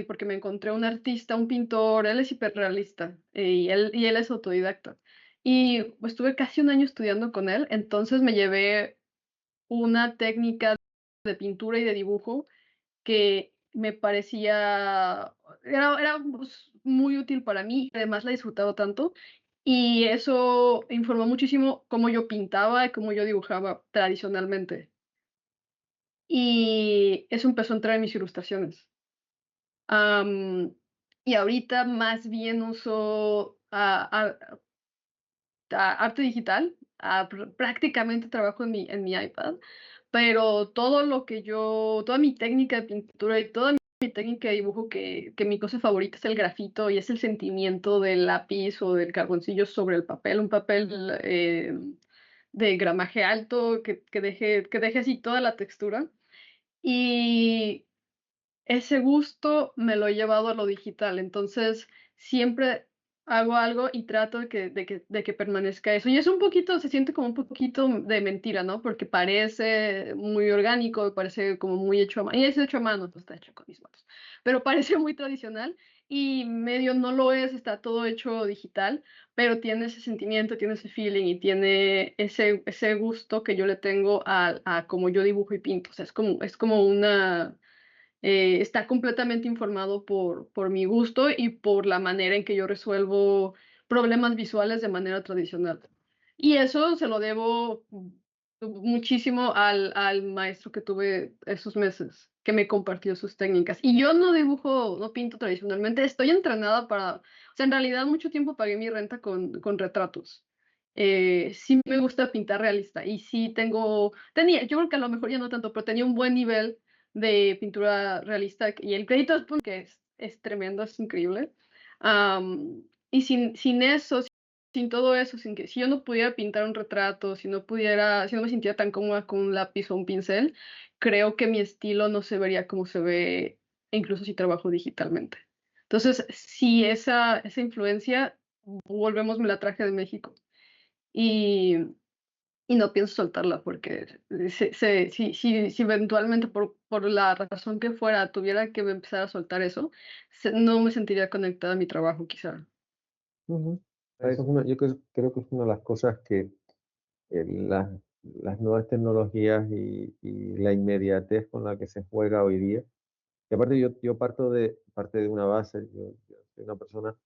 porque me encontré un artista, un pintor, él es hiperrealista y él es autodidacta. Y pues, estuve casi 1 año estudiando con él, entonces me llevé una técnica de pintura y de dibujo que me parecía, era pues, muy útil para mí, además la he disfrutado tanto, y eso informó muchísimo cómo yo pintaba y cómo yo dibujaba tradicionalmente. Y eso empezó a entrar en mis ilustraciones. Am, y ahorita más bien uso arte digital, prácticamente trabajo en mi iPad, pero toda mi técnica de pintura y toda mi técnica de dibujo, que mi cosa favorita es el grafito y es el sentimiento del lápiz o del carboncillo sobre el papel, un papel de gramaje alto que deje así toda la textura. Y ese gusto me lo he llevado a lo digital, entonces siempre hago algo y trato de que permanezca eso. Y es un poquito, se siente como un poquito de mentira, ¿no? Porque parece muy orgánico, parece como muy hecho a mano, y es hecho a mano, pues está hecho con mis manos, pero parece muy tradicional y medio no lo es, está todo hecho digital, pero tiene ese sentimiento, tiene ese feeling y tiene ese gusto que yo le tengo a cómo yo dibujo y pinto. O sea, es como está completamente informado por mi gusto y por la manera en que yo resuelvo problemas visuales de manera tradicional. Y eso se lo debo muchísimo al maestro que tuve esos meses, que me compartió sus técnicas. Y yo no dibujo, no pinto tradicionalmente, estoy entrenada o sea, en realidad mucho tiempo pagué mi renta con retratos. Sí me gusta pintar realista y sí yo creo que a lo mejor ya no tanto, pero tenía un buen nivel de pintura realista y el crédito es porque es tremendo, es increíble. Y sin eso, sin todo eso, si yo no pudiera pintar un retrato, si no me sintiera tan cómoda con un lápiz o un pincel, creo que mi estilo no se vería como se ve, incluso si trabajo digitalmente. Entonces, sí, esa influencia, volvemos, me la traje de México. Y y no pienso soltarla porque si eventualmente por la razón que fuera tuviera que empezar a soltar eso, no me sentiría conectada a mi trabajo quizá. Ujú. Eso es una, yo creo que es una de las cosas que eh, las, las nuevas tecnologías y la inmediatez con la que se juega hoy día. Y aparte yo parte de una base, yo soy una persona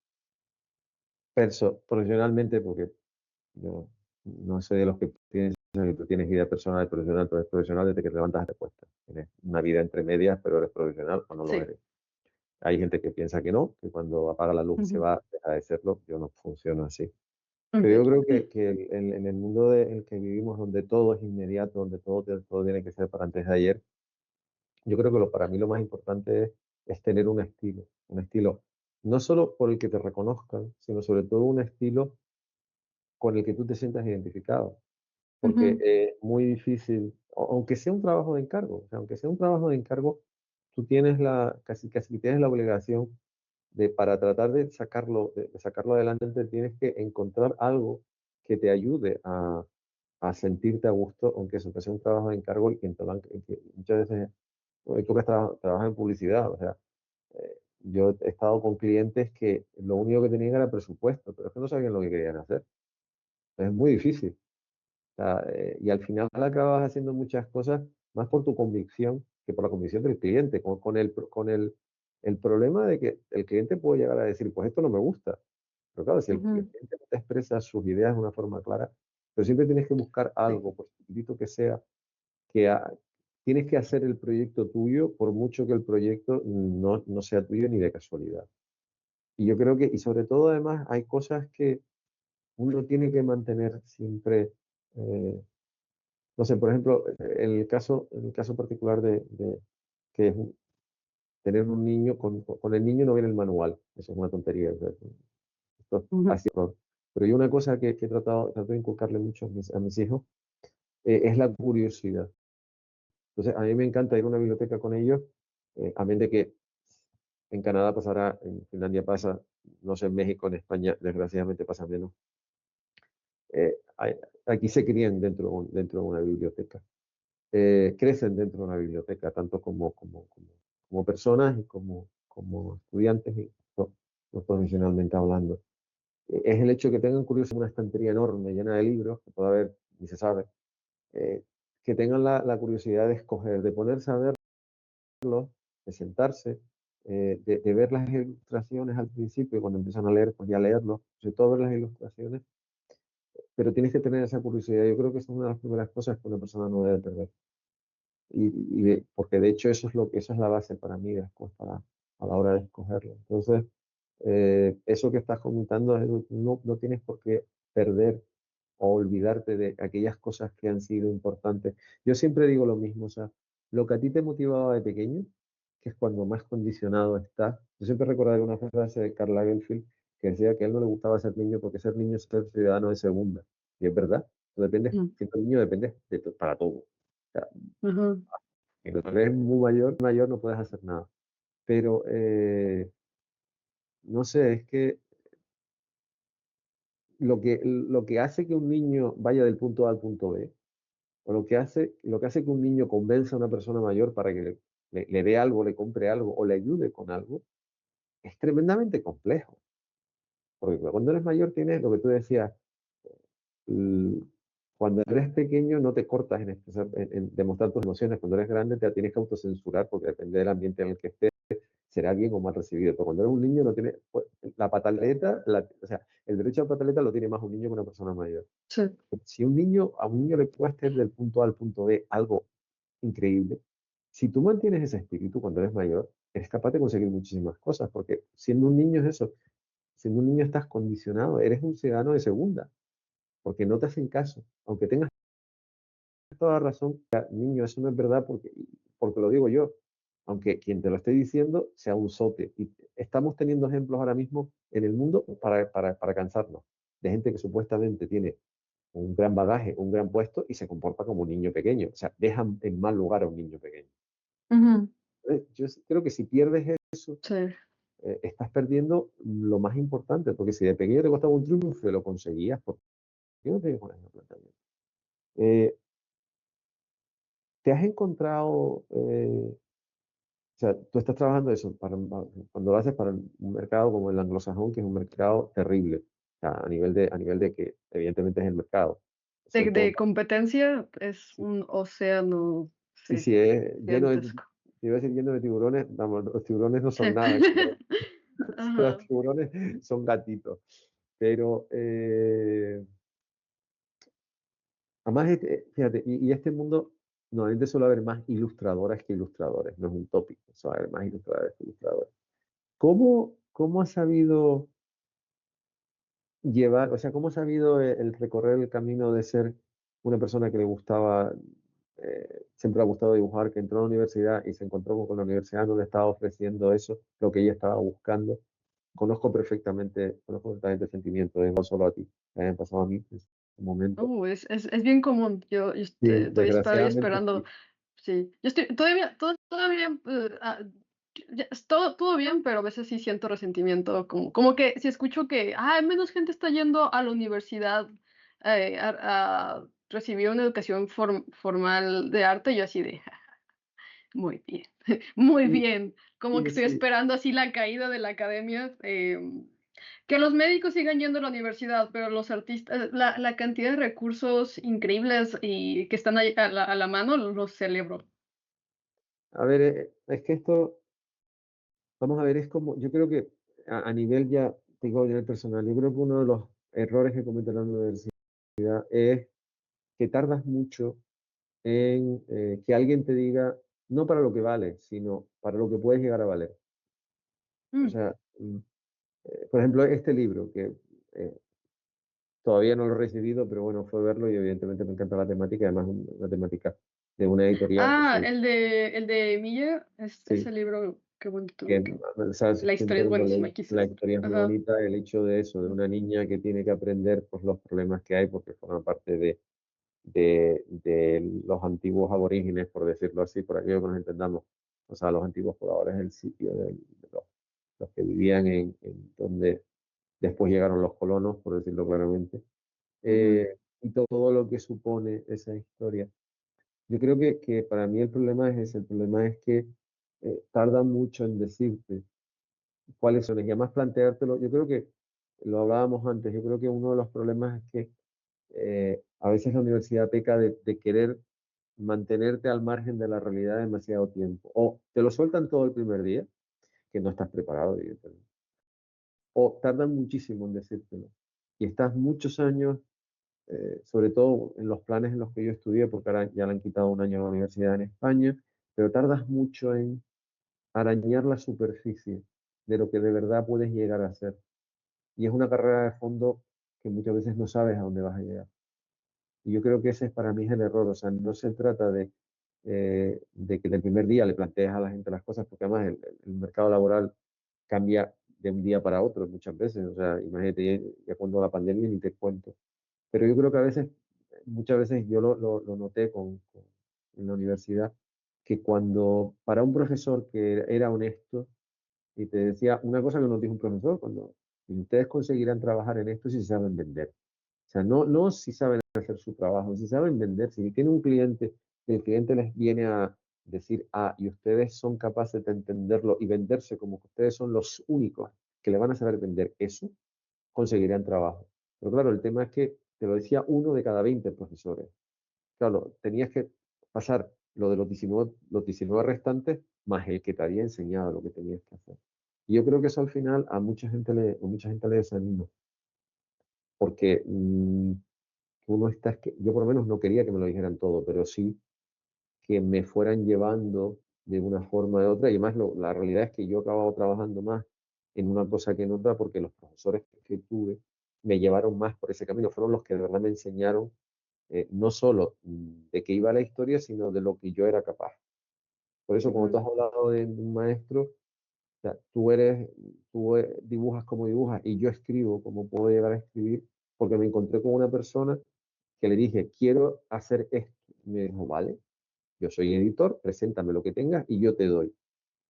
profesionalmente, porque yo no soy de los que piensan que tú tienes vida personal y profesional, tú eres profesional desde que te levantas hasta te acuestas. Tienes una vida entre medias, pero eres profesional o no lo Sí. eres. Hay gente que piensa que no, que cuando apaga la luz y se Ujú, va, deja de serlo. Yo no funciono así. Pero yo okey. creo que en el mundo en el que vivimos, donde todo es inmediato, donde todo tiene que ser para antes de ayer, yo creo que para mí lo más importante es tener un estilo no solo por el que te reconozcan, sino sobre todo un estilo con el que tú te sientas identificado. Porque Ujú, es muy difícil, aunque sea un trabajo de encargo, o sea, aunque sea un trabajo de encargo, tú tienes casi que tienes la obligación para tratar de sacarlo adelante, tienes que encontrar algo que te ayude a sentirte a gusto, aunque eso que sea un trabajo de encargo y que muchas veces, tú que trabajas en publicidad, o sea, yo he estado con clientes que lo único que tenían era presupuesto, pero es que no sabían lo que querían hacer. Es muy difícil. O sea, y al final acabas haciendo muchas cosas más por tu convicción que por la convicción del cliente, el problema de que el cliente puede llegar a decir, pues esto no me gusta. Pero claro, si el Ujú. cliente no te expresa sus ideas de una forma clara, pero siempre tienes que buscar Sí. algo, por chiquitito que sea, que tienes que hacer el proyecto tuyo, por mucho que el proyecto no sea tuyo ni de casualidad. Y yo creo que, y sobre todo además, hay cosas que uno tiene que mantener siempre, eh, no sé, por ejemplo, en el caso particular de que es tener un niño, con el niño no viene el manual, eso es una tontería, o sea, esto es Ujú. así, pero yo una cosa que trato de inculcarle mucho a mis hijos, es la curiosidad. Entonces, a mí me encanta ir a una biblioteca con ellos, a menos de que en Canadá pasará, en Finlandia pasa, no sé, en México, en España, desgraciadamente pasa menos. Aquí se crían dentro de una biblioteca, crecen dentro de una biblioteca, tanto como personas y como estudiantes, y no profesionalmente hablando. Es el hecho de que tengan curiosidad, una estantería enorme llena de libros, que puede haber, ni se sabe, eh, que tengan la curiosidad de escoger, de ponerse a verlos, de sentarse, de ver las ilustraciones al principio, y cuando empiezan a leer, pues ya leerlos, sobre todo ver las ilustraciones, pero tienes que tener esa curiosidad. Yo creo que esa es una de las primeras cosas que una persona no debe perder. Porque de hecho eso es la base para mí después a la hora de escogerlo. Entonces, eso que estás comentando, no tienes por qué perder o olvidarte de aquellas cosas que han sido importantes. Yo siempre digo lo mismo, o sea, lo que a ti te motivaba de pequeño, que es cuando más condicionado estás. Yo siempre recordaré una frase de Karl Lagerfeld que decía que a él no le gustaba ser niño porque ser niño es ser ciudadano de segunda. Y es verdad, tú dependes, Mm. siendo niño dependes para todo. O sea, Ujú. y cuando eres muy mayor no puedes hacer nada. Pero, no sé, es que lo que hace que un niño vaya del punto A al punto B, o lo que hace que un niño convenza a una persona mayor para que le dé algo, le compre algo o le ayude con algo, es tremendamente complejo. Porque cuando eres mayor tienes lo que tú decías, l- cuando eres pequeño no te cortas en demostrar tus emociones. Cuando eres grande te tienes que autocensurar porque depende del ambiente en el que estés, será bien o mal recibido. Pero cuando eres un niño no tiene, pues, la pataleta, o sea, el derecho a pataleta lo tiene más un niño que una persona mayor. Sí. Si a un niño le puede hacer del punto A al punto B algo increíble, si tú mantienes ese espíritu cuando eres mayor, eres capaz de conseguir muchísimas cosas, porque siendo un niño es eso, siendo un niño estás condicionado, eres un ciudadano de segunda, porque no te hacen caso, aunque tengas toda la razón, niño, eso no es verdad porque lo digo yo, aunque quien te lo esté diciendo sea un sote. Y estamos teniendo ejemplos ahora mismo en el mundo para cansarnos, de gente que supuestamente tiene un gran bagaje, un gran puesto y se comporta como un niño pequeño. O sea, dejan en mal lugar a un niño pequeño. Ujú. Yo creo que si pierdes eso, Sí. estás perdiendo lo más importante, porque si de pequeño te costaba un triunfo y lo conseguías, ¿por qué no te pones a planteamiento? Eh, ¿Te has encontrado, o sea, tú estás trabajando eso, cuando lo haces para un mercado como el anglosajón, que es un mercado terrible, o sea, a nivel de que evidentemente es el mercado, sobre todo De competencia es sí, un océano, sí, sí, sí, es lleno de, gigantesco. iba a decir lleno de tiburones, vamos, los tiburones no Sí. son nada, los Ajá. tiburones son gatitos, pero además, fíjate, y este mundo normalmente suele haber más ilustradoras que ilustradores, no es un tópico, suele haber más ilustradores que ilustradores. ¿Cómo has sabido llevar, o sea, cómo has sabido el recorrer el camino de ser una persona que le gustaba, siempre le ha gustado dibujar, que entró a la universidad y se encontró con que la universidad no le estaba ofreciendo eso, lo que ella estaba buscando? Conozco perfectamente el sentimiento, no solo a ti, me ha pasado a mí en ese momento. Es bien común. Yo Sí, estoy desgraciadamente esperando. sí. Sí, yo estoy todavía, ya todo bien, pero a veces sí siento resentimiento, como que si escucho que, menos gente está yendo a la universidad, a recibir una educación formal de arte, yo así de: "Ja, muy bien, muy Y, bien". como que Sí, estoy sí. esperando así la caída de la academia, que los médicos sigan yendo a la universidad, pero los artistas, la cantidad de recursos increíbles y que están ahí a la mano, los celebro. A ver, es que esto, vamos a ver, es como, yo creo que a nivel ya, digo, a nivel personal, yo creo que uno de los errores que comete la universidad es que tardas mucho en que alguien te diga, no para lo que vale, sino para lo que puedes llegar a valer. O Mm. sea, por ejemplo, este libro, que eh, todavía no lo he recibido, pero bueno, fue verlo y evidentemente me encanta la temática, además una temática de una editorial que Ah, soy, el de Milla, sí, ese libro, qué bonito, que, que sabes, la historia es buenísima, entiéndolo, la quise. historia es muy Ajá. bonita, el hecho de eso, de una niña que tiene que aprender pues, los problemas que hay porque forma parte de los antiguos aborígenes, por decirlo así, por aquello que nos entendamos, o sea, los antiguos pobladores del sitio, de los que vivían en donde después llegaron los colonos, por decirlo claramente, Ujú, y todo lo que supone esa historia. Yo creo que para mí el problema es ese, el problema es que tarda mucho en decirte cuáles son, y además planteártelo, yo creo que lo hablábamos antes, yo creo que uno de los problemas es que a veces la universidad peca de querer mantenerte al margen de la realidad demasiado tiempo. O te lo sueltan todo el primer día, que no estás preparado, evidentemente. O tardan muchísimo en decírtelo. Y estás muchos años, sobre todo en los planes en los que yo estudié, porque ahora ya le han quitado un año a la universidad en España, pero tardas mucho en arañar la superficie de lo que de verdad puedes llegar a ser. Y es una carrera de fondo que muchas veces no sabes a dónde vas a llegar. Y yo creo que ese es para mí es el error. O sea, no se trata de que del primer día le plantees a la gente las cosas, porque además el mercado laboral cambia de un día para otro muchas veces. O sea, imagínate, ya cuando la pandemia ni te cuento. Pero yo creo que a veces, muchas veces yo lo noté en la universidad, que cuando para un profesor que era honesto y te decía una cosa que nos dijo un profesor, cuando ustedes conseguirán trabajar en esto si saben vender. O sea, no si saben hacer su trabajo, si saben vender, si tiene un cliente y el cliente les viene a decir, ah, y ustedes son capaces de entenderlo y venderse como que ustedes son los únicos que le van a saber vender eso, conseguirán trabajo. Pero claro, el tema es que te lo decía uno de cada 20 profesores. Claro, tenías que pasar lo de los 19 restantes más el que te había enseñado lo que tenías que hacer. Y yo creo que eso al final a mucha gente le desanima, porque uno está, yo por lo menos no quería que me lo dijeran todo, pero sí que me fueran llevando de una forma o de otra. Y además la realidad es que yo he acabado trabajando más en una cosa que en otra porque los profesores que tuve me llevaron más por ese camino. Fueron los que de verdad me enseñaron no solo de qué iba la historia, sino de lo que yo era capaz. Por eso, cuando tú ujú, has hablado de un maestro, o sea, tú dibujas como dibujas y yo escribo como puedo llegar a escribir, porque me encontré con una persona que le dije, quiero hacer esto. Y me dijo, vale, yo soy editor, preséntame lo que tengas y yo te doy.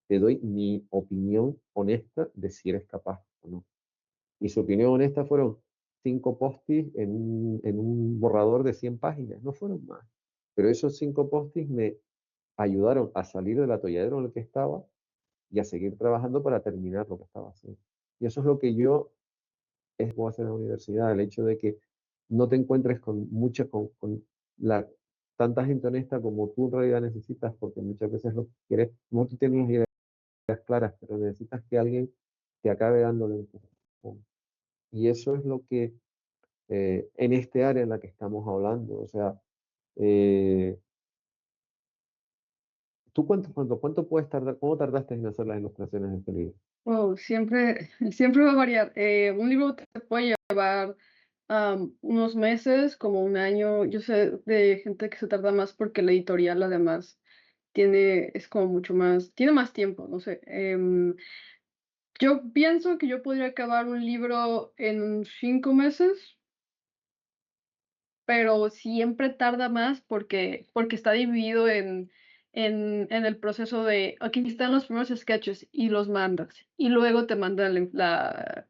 Te doy mi opinión honesta de si eres capaz o no. Y su opinión honesta fueron 5 post-its en un borrador de 100 páginas, no fueron más. Pero esos 5 post-its me ayudaron a salir del atolladero en el que estaba y a seguir trabajando para terminar lo que estaba haciendo. Y eso es lo que yo es como hacer en la universidad, el hecho de que no te encuentres con con la, tanta gente honesta como tú en realidad necesitas, porque muchas veces lo que quieres, no tú tienes las ideas claras, pero necesitas que alguien te acabe dándole un empujón. Y eso es lo que en este área en la que estamos hablando, o sea, eh, ¿tú cuánto puedes tardar, cómo tardaste en hacer las ilustraciones de este libro? wow, siempre, siempre va a variar. Un libro te puede llevar unos meses, como un año. Yo sé de gente que se tarda más porque la editorial además es como mucho más, tiene más tiempo, no sé. Yo pienso que yo podría acabar un libro en 5 meses, pero siempre tarda más porque está dividido en el proceso de, aquí están los primeros sketches y los mandas, y luego te mandan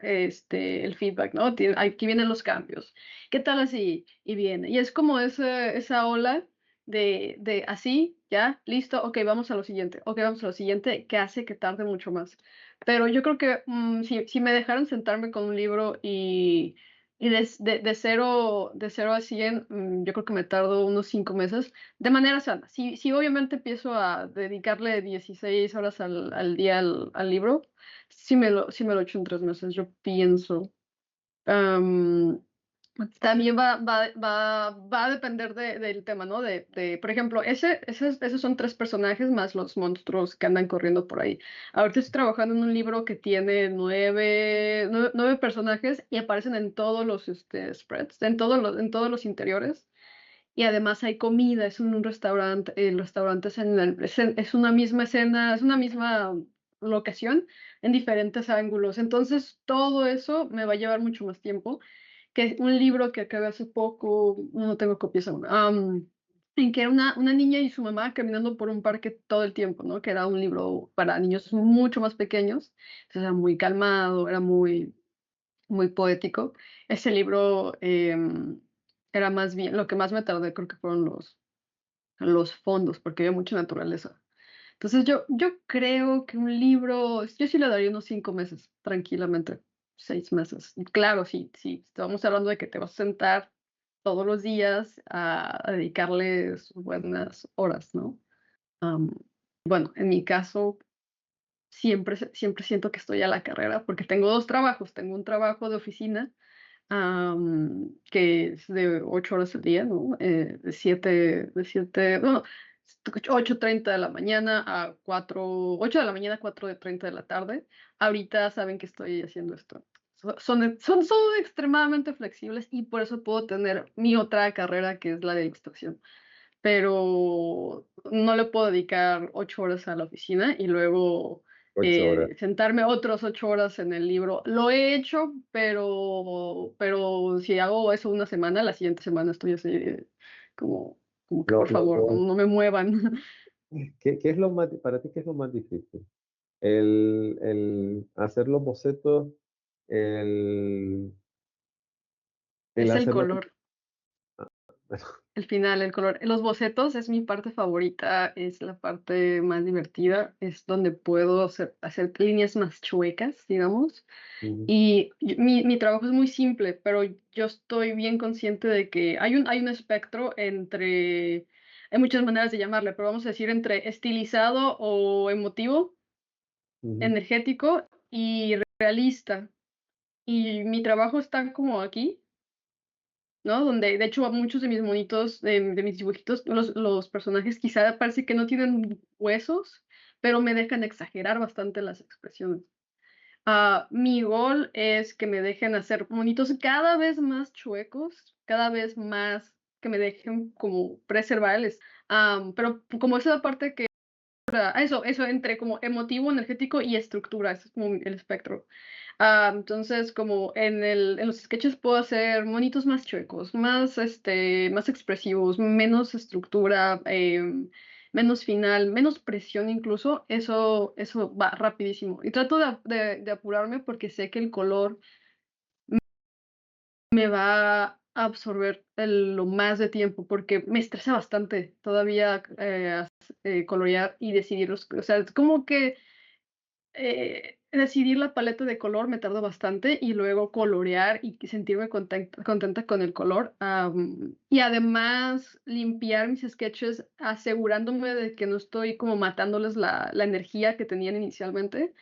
el feedback, ¿no? Aquí vienen los cambios. ¿Qué tal así? Y viene. Y es como esa ola de así. ya, listo, okey, vamos a lo siguiente, okey, vamos a lo siguiente, que hace que tarde mucho más. Pero yo creo que, si me dejaran sentarme con un libro y de cero a 100, yo creo que me tardo unos 5 meses de manera sana. Si obviamente empiezo a dedicarle 16 horas al día al libro, sí me lo echo en 3 meses, yo pienso. Am, También va a depender del tema, ¿no? Por ejemplo, esos son 3 personajes más los monstruos que andan corriendo por ahí. Ahorita estoy trabajando en un libro que tiene 9 personajes y aparecen en todos los, spreads, en todos los interiores. Y además hay comida, es en un restaurante, el restaurante es una misma escena, es una misma locación en diferentes ángulos. Entonces, todo eso me va a llevar mucho más tiempo que un libro que acabé hace poco, no tengo copias aún, en que era una niña y su mamá caminando por un parque todo el tiempo, ¿no? Que era un libro para niños mucho más pequeños, entonces era muy calmado, era muy, muy poético. Ese libro era más bien, lo que más me tardé creo que fueron los fondos, porque había mucha naturaleza. Entonces yo creo que un libro, yo sí le daría unos 5 meses, tranquilamente, 6 meses. Y claro, sí, estamos hablando de que te vas a sentar todos los días a dedicarle sus buenas horas, ¿no? Am, bueno, en mi caso, siempre siento que estoy a la carrera, porque tengo 2 trabajos. Tengo un trabajo de oficina, que es de 8 horas al día, ¿no? Bueno, 8:30 de la mañana a 8 de la mañana a 4:30 de la tarde. Ahorita saben que estoy haciendo esto. Son extremadamente flexibles y por eso puedo tener mi otra carrera, que es la de ilustración, pero no le puedo dedicar 8 horas a la oficina y luego, 8 horas. sentarme otros 8 horas en el libro. Lo he hecho, pero si hago eso una semana, la siguiente semana estoy así, como que Lo, por lo- favor, no lo- no me muevan. ¿qué es lo más, para ti, qué es lo más difícil? El hacer los bocetos, el, el Es el hacer la... color. El final, el color. Los bocetos es mi parte favorita, es la parte más divertida, es donde puedo hacer líneas más chuecas, digamos. Ujú, Y mi trabajo es muy simple, pero yo estoy bien consciente de que hay un espectro entre, hay muchas maneras de llamarle, pero vamos a decir entre estilizado o emotivo, ujú, energético y realista. Y mi trabajo está como aquí, ¿no? Donde, de hecho, a muchos de mis monitos, de mis dibujitos, los personajes quizá parece que no tienen huesos, pero me dejan exagerar bastante las expresiones. Mi gol es que me dejen hacer monitos cada vez más chuecos, cada vez más que me dejen como preservarles. Pero como esa parte que eso entre como emotivo, energético y estructura, ese es como el espectro. Entonces, como en los sketches puedo hacer monitos más chuecos, más expresivos, menos estructura, menos final, menos presión incluso, eso va rapidísimo. Y trato de apurarme porque sé que el color me va a absorber lo más de tiempo, porque me estresa bastante todavía, colorear y decidirlos. O sea, es como que decidir la paleta de color me tardó bastante y luego colorear y sentirme contenta con el color. Y además limpiar mis sketches asegurándome de que no estoy como matándoles la energía que tenían inicialmente.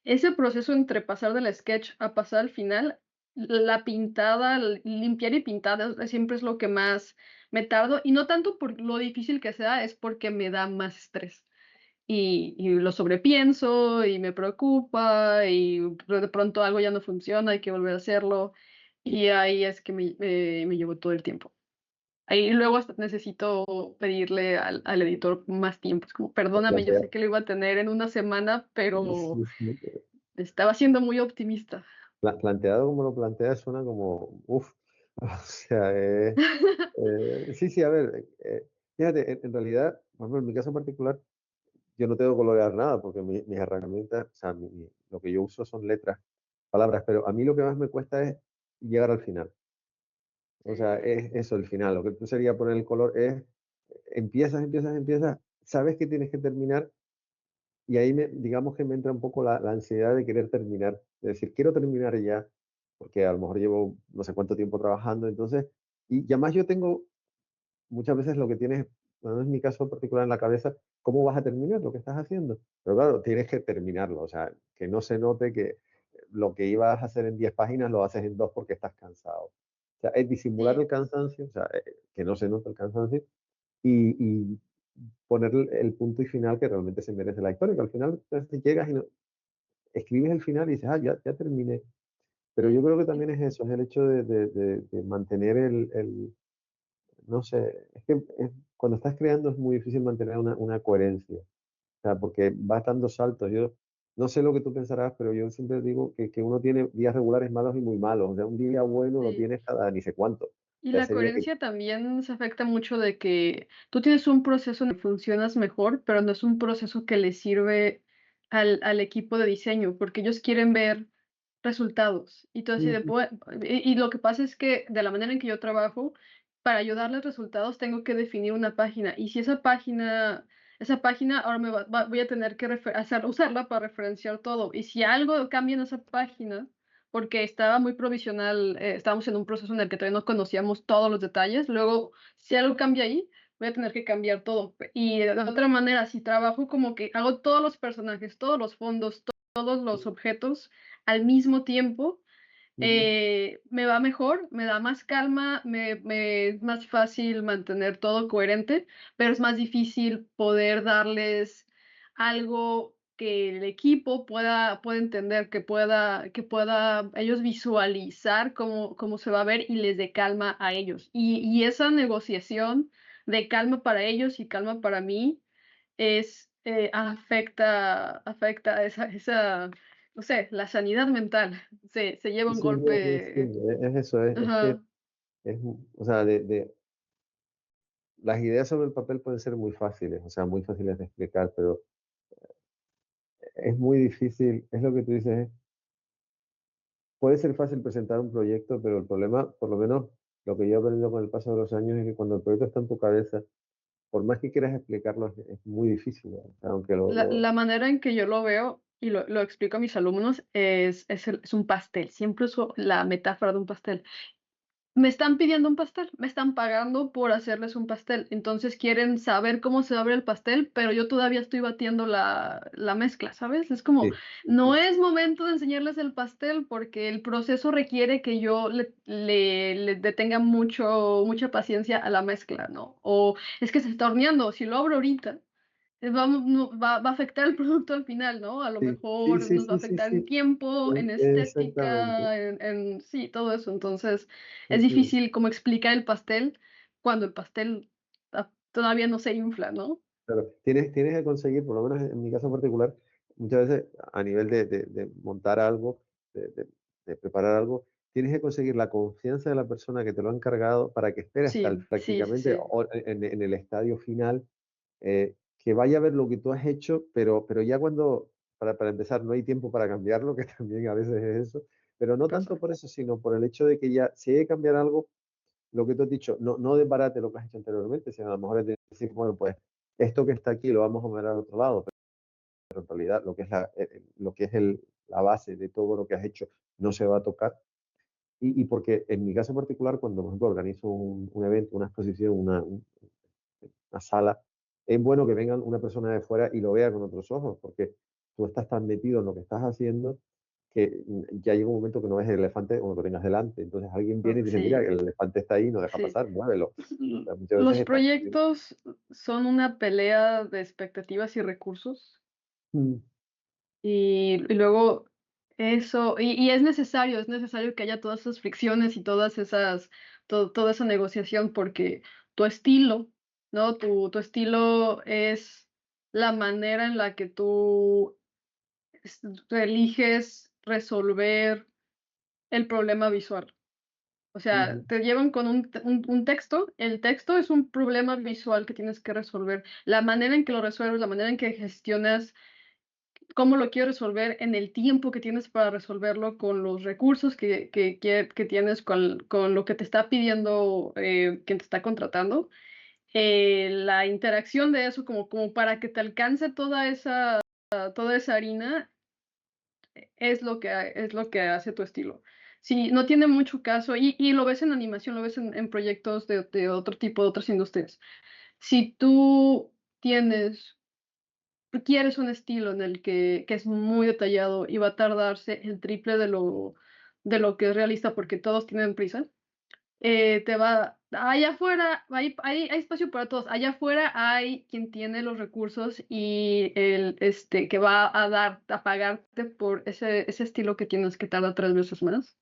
Ese proceso entre pasar del sketch a pasar al final, la pintada, limpiar y pintar siempre es lo que más me tardo y no tanto por lo difícil que sea, es porque me da más estrés y lo sobrepienso y me preocupa y de pronto algo ya no funciona, hay que volver a hacerlo y ahí es que me llevo todo el tiempo. Ahí luego hasta necesito pedirle al editor más tiempo. Es como, perdóname, yo plantea- sé que lo iba a tener en una semana, pero sí, sí, estaba siendo muy optimista. planteado como lo planteas suena como, uff, o sea, sí, sí, a ver, fíjate, en realidad, por ejemplo, en mi caso particular, yo no tengo que colorear nada porque mis herramientas, o sea, lo que yo uso son letras, palabras, pero a mí lo que más me cuesta es llegar al final. O sea, es eso, el final. Lo que tú sería poner el color es, empiezas, empiezas, empiezas sabes que tienes que terminar y ahí digamos que me entra un poco la ansiedad de querer terminar, de decir, quiero terminar ya, porque a lo mejor llevo no sé cuánto tiempo trabajando, entonces, y además yo tengo muchas veces lo que tienes, bueno, en mi caso particular en la cabeza, ¿cómo vas a terminar lo que estás haciendo? Pero claro, tienes que terminarlo, o sea, que no se note que lo que ibas a hacer en 10 páginas lo haces en 2 porque estás cansado. O sea, es disimular Sí, el cansancio, o sea, que no se note el cansancio y poner el punto y final que realmente se merece la historia, que al final entonces, llegas y escribes el final y dices, ah, ya terminé. Pero yo sí, creo que sí. también es eso, es el hecho de mantener no sé, es que cuando estás creando es muy difícil mantener una coherencia, o sea, porque vas dando saltos. Yo no sé lo que tú pensarás, pero yo siempre digo que uno tiene días regulares malos y muy malos, o sea, un día bueno lo Sí. tienes cada ni sé cuánto. O Y sea, la ese día que coherencia también se afecta mucho de que tú tienes un proceso en el que funcionas mejor, pero no es un proceso que le sirve al equipo de diseño, porque ellos quieren ver resultados. Y tú así de, ujú, y lo que pasa es que de la manera en que yo trabajo, para ayudarles resultados tengo que definir una página. Y si esa página ahora voy a tener que usarla para referenciar todo. Y si algo cambia en esa página, porque estaba muy provisional, estábamos en un proceso en el que todavía no conocíamos todos los detalles. Luego, si algo cambia ahí, voy a tener que cambiar todo. Y de otra manera, si trabajo como que hago todos los personajes, todos los fondos, todos los objetos al mismo tiempo, ujú, me va mejor, me da más calma, me es más fácil mantener todo coherente, pero es más difícil poder darles algo que el equipo pueda entender, que pueda ellos visualizar cómo se va a ver y les dé calma a ellos. Y esa negociación de calma para ellos y calma para mí afecta esa, no sé, la sanidad mental. Se lleva sí, un sí, sí, golpe. es eso, es que, Ajá. o sea, las ideas sobre el papel pueden ser muy fáciles, o sea, muy fáciles de explicar, pero es muy difícil, es lo que tú dices, puede ser fácil presentar un proyecto, pero el problema, por lo menos lo que yo he aprendido con el paso de los años, es que cuando el proyecto está en tu cabeza, por más que quieras explicarlo, es muy difícil, ¿no? O sea, aunque La manera en que yo lo veo y lo explico a mis alumnos es un pastel. Siempre uso la metáfora de un pastel. Me están pidiendo un pastel, me están pagando por hacerles un pastel, entonces quieren saber cómo se abre el pastel, pero yo todavía estoy batiendo la mezcla, ¿sabes? Es como, sí, sí, no sí, es momento de enseñarles el pastel porque el proceso requiere que yo le detenga mucha paciencia a la mezcla, ¿no? O es que se está horneando, si lo abro ahorita, va a afectar el producto al final, ¿no? A lo sí, sí, mejor sí, nos va a sí, sí, afectar en sí, tiempo, en exactamente. estética, sí, todo eso. Entonces, Sí, es sí. difícil como explicar el pastel cuando el pastel todavía no se infla, ¿no? Claro, tienes que conseguir, por lo menos en mi caso particular, muchas veces a nivel de montar algo, de, de- de preparar algo, tienes que conseguir la confianza de la persona que te lo ha encargado para que espere hasta Sí, sí, sí, prácticamente sí. en el estadio final, que vaya a ver lo que tú has hecho, pero ya cuando, para empezar, no hay tiempo para cambiarlo, que también a veces es eso, pero no tanto Pasa. por eso, sino por el hecho de que ya, si hay que cambiar algo, lo que tú has dicho, no desbarate lo que has hecho anteriormente, sino a lo mejor es decir, bueno, pues esto que está aquí lo vamos a mover al otro lado, pero en realidad lo que es la base de todo lo que has hecho no se va a tocar. Y porque en mi caso particular, cuando por ejemplo organizo un evento, una exposición, una sala, es bueno que venga una persona de fuera y lo vea con otros ojos, porque tú estás tan metido en lo que estás haciendo que ya llega un momento que no ves el elefante o lo tengas delante. Entonces alguien viene y dice, mira, Sí, el elefante está ahí, no deja sí. pasar, muévelo. O sea, muchas veces Los estás... proyectos son una pelea de expectativas y recursos. Mm, Y luego y es necesario que haya todas esas fricciones y toda esa negociación porque tu estilo, ¿no? Tu estilo es la manera en la que tú eliges resolver el problema visual. O sea, ujú, te llevan con un texto, el texto es un problema visual que tienes que resolver. La manera en que lo resuelves, la manera en que gestionas cómo lo quiero resolver en el tiempo que tienes para resolverlo, con los recursos que tienes, con lo que te está pidiendo quien te está contratando. la interacción de eso, como para que te alcance toda esa harina, es lo que hace tu estilo. Si no tiene mucho caso, y lo ves en animación, lo ves en proyectos de otro tipo, de otras industrias. Si tú tienes quieres un estilo en el que es muy detallado y va a tardarse el triple de lo que es realista, porque todos tienen prisa, te va allá afuera hay espacio para todos. Allá afuera hay quien tiene los recursos y que va a pagarte por ese estilo que tienes que tarda 3 veces más,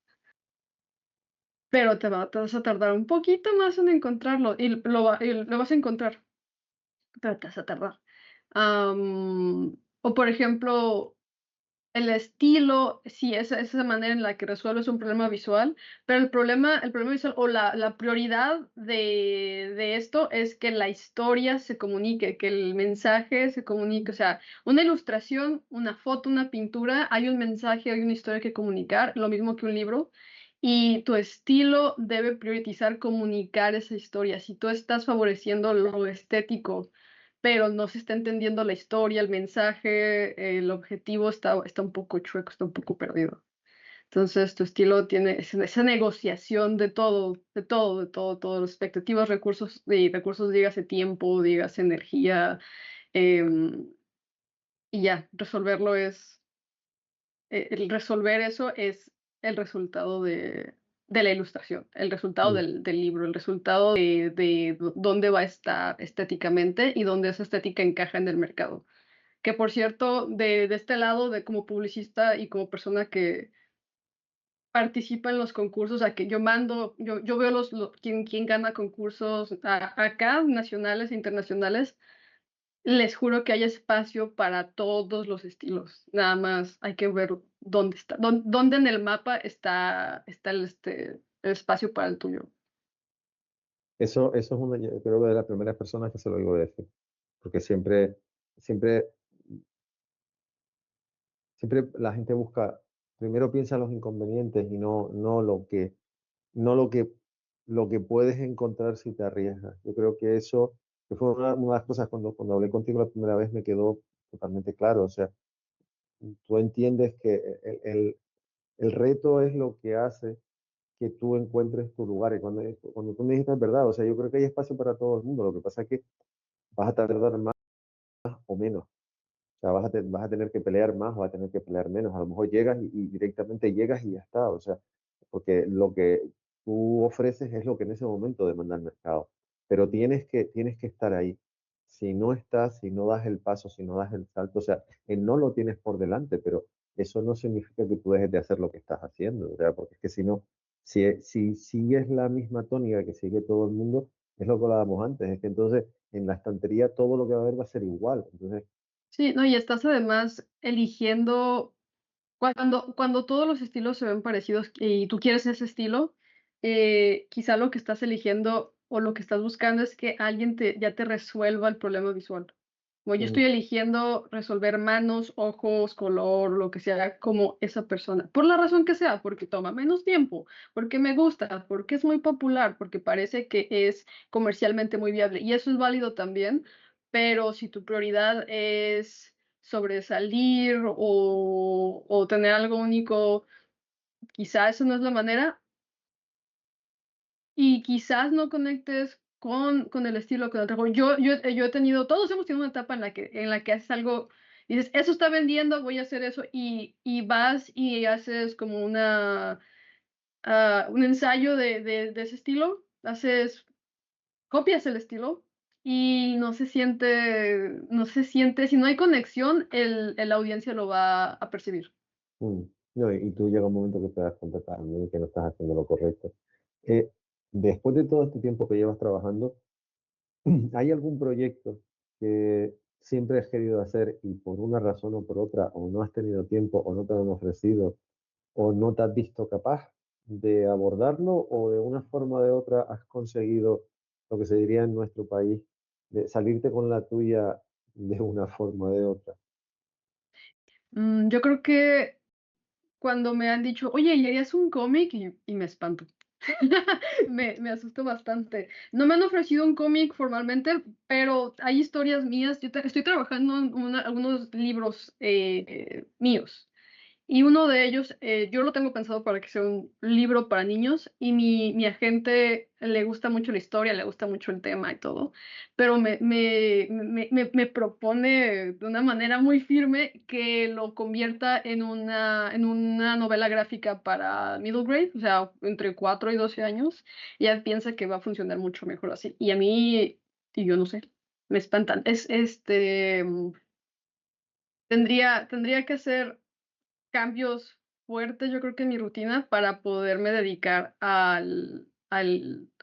pero te vas a tardar un poquito más en encontrarlo y lo vas a encontrar, pero te vas a tardar. O por ejemplo, el estilo, sí, esa manera en la que resuelves un problema visual, pero el problema visual o la prioridad de esto es que la historia se comunique, que el mensaje se comunique. O sea, una ilustración, una foto, una pintura, hay un mensaje, hay una historia que comunicar, lo mismo que un libro, y tu estilo debe priorizar comunicar esa historia. Si tú estás favoreciendo lo estético pero no se está entendiendo la historia, el mensaje, el objetivo está un poco chueco, está un poco perdido. Entonces, tu estilo tiene esa negociación de todo, de todo, de todo, todas las expectativas, recursos, dígase tiempo, dígase energía, em, y ya, el resolver eso es el resultado de la ilustración, el resultado Mm. del libro, el resultado de dónde va a estar estéticamente y dónde esa estética encaja en el mercado. Que por cierto, de este lado, de como publicista y como persona que participa en los concursos, a que yo veo quién gana concursos acá, nacionales e internacionales, les juro que hay espacio para todos los estilos. Nada más hay que ver dónde está, dónde en el mapa está el espacio para el tuyo. Eso es una, yo creo que de las primeras personas que se lo oigo decir, porque siempre, siempre la gente busca, primero piensa en los inconvenientes y no lo que puedes encontrar si te arriesgas. Yo creo que eso, que fue una de las cosas cuando hablé contigo la primera vez me quedó totalmente claro. O sea, tú entiendes que el reto es lo que hace que tú encuentres tu lugar. Y cuando tú me dijiste es verdad, o sea, yo creo que hay espacio para todo el mundo. Lo que pasa es que vas a tardar más o menos. O sea, vas a tener que pelear más o vas a tener que pelear menos. A lo mejor llegas y directamente llegas y ya está. O sea, porque lo que tú ofreces es lo que en ese momento demanda el mercado. Pero tienes que estar ahí. Si no estás, si no das el paso, si no das el salto, o sea, no lo tienes por delante, pero eso no significa que tú dejes de hacer lo que estás haciendo. O sea, porque es que si no, si sigues la misma tónica que sigue todo el mundo, es lo que hablábamos antes. Es que entonces en la estantería todo lo que va a haber va a ser igual. Entonces, Sí, no, y estás además eligiendo. Cuando todos los estilos se ven parecidos y tú quieres ese estilo, quizá lo que estás eligiendo o lo que estás buscando es que alguien ya te resuelva el problema visual. Como yo mm, estoy eligiendo resolver manos, ojos, color, lo que sea, como esa persona, por la razón que sea, porque toma menos tiempo, porque me gusta, porque es muy popular, porque parece que es comercialmente muy viable. Y eso es válido también, pero si tu prioridad es sobresalir o tener algo único, quizá esa no es la manera y quizás no conectes con el estilo, con el trabajo. Yo he tenido, todos hemos tenido una etapa en la que haces algo y dices, eso está vendiendo, voy a hacer eso y vas y haces como un ensayo de ese estilo, copias el estilo y no se siente, si no hay conexión, la audiencia lo va a percibir. mm. No, y tú llega un momento que te das cuenta también que no estás haciendo lo correcto. Eh, Después de todo este tiempo que llevas trabajando, ¿hay algún proyecto que siempre has querido hacer y por una razón o por otra, o no has tenido tiempo, o no te lo han ofrecido, o no te has visto capaz de abordarlo, o de una forma o de otra has conseguido lo que se diría en nuestro país, de salirte con la tuya de una forma o de otra? Yo creo que cuando me han dicho: "Oye, ¿y harías un cómic?", y me espanto. Me asusto bastante. No me han ofrecido un cómic formalmente, pero hay historias mías. Estoy trabajando en algunos libros míos. Y uno de ellos, yo lo tengo pensado para que sea un libro para niños y mi agente le gusta mucho la historia, le gusta mucho el tema y todo, pero me propone de una manera muy firme que lo convierta en una novela gráfica para middle grade, o sea, entre 4 y 12 años, y él piensa que va a funcionar mucho mejor así. Y a mí, y yo no sé, me espantan. Tendría que hacer cambios fuertes, yo creo que en mi rutina para poderme dedicar a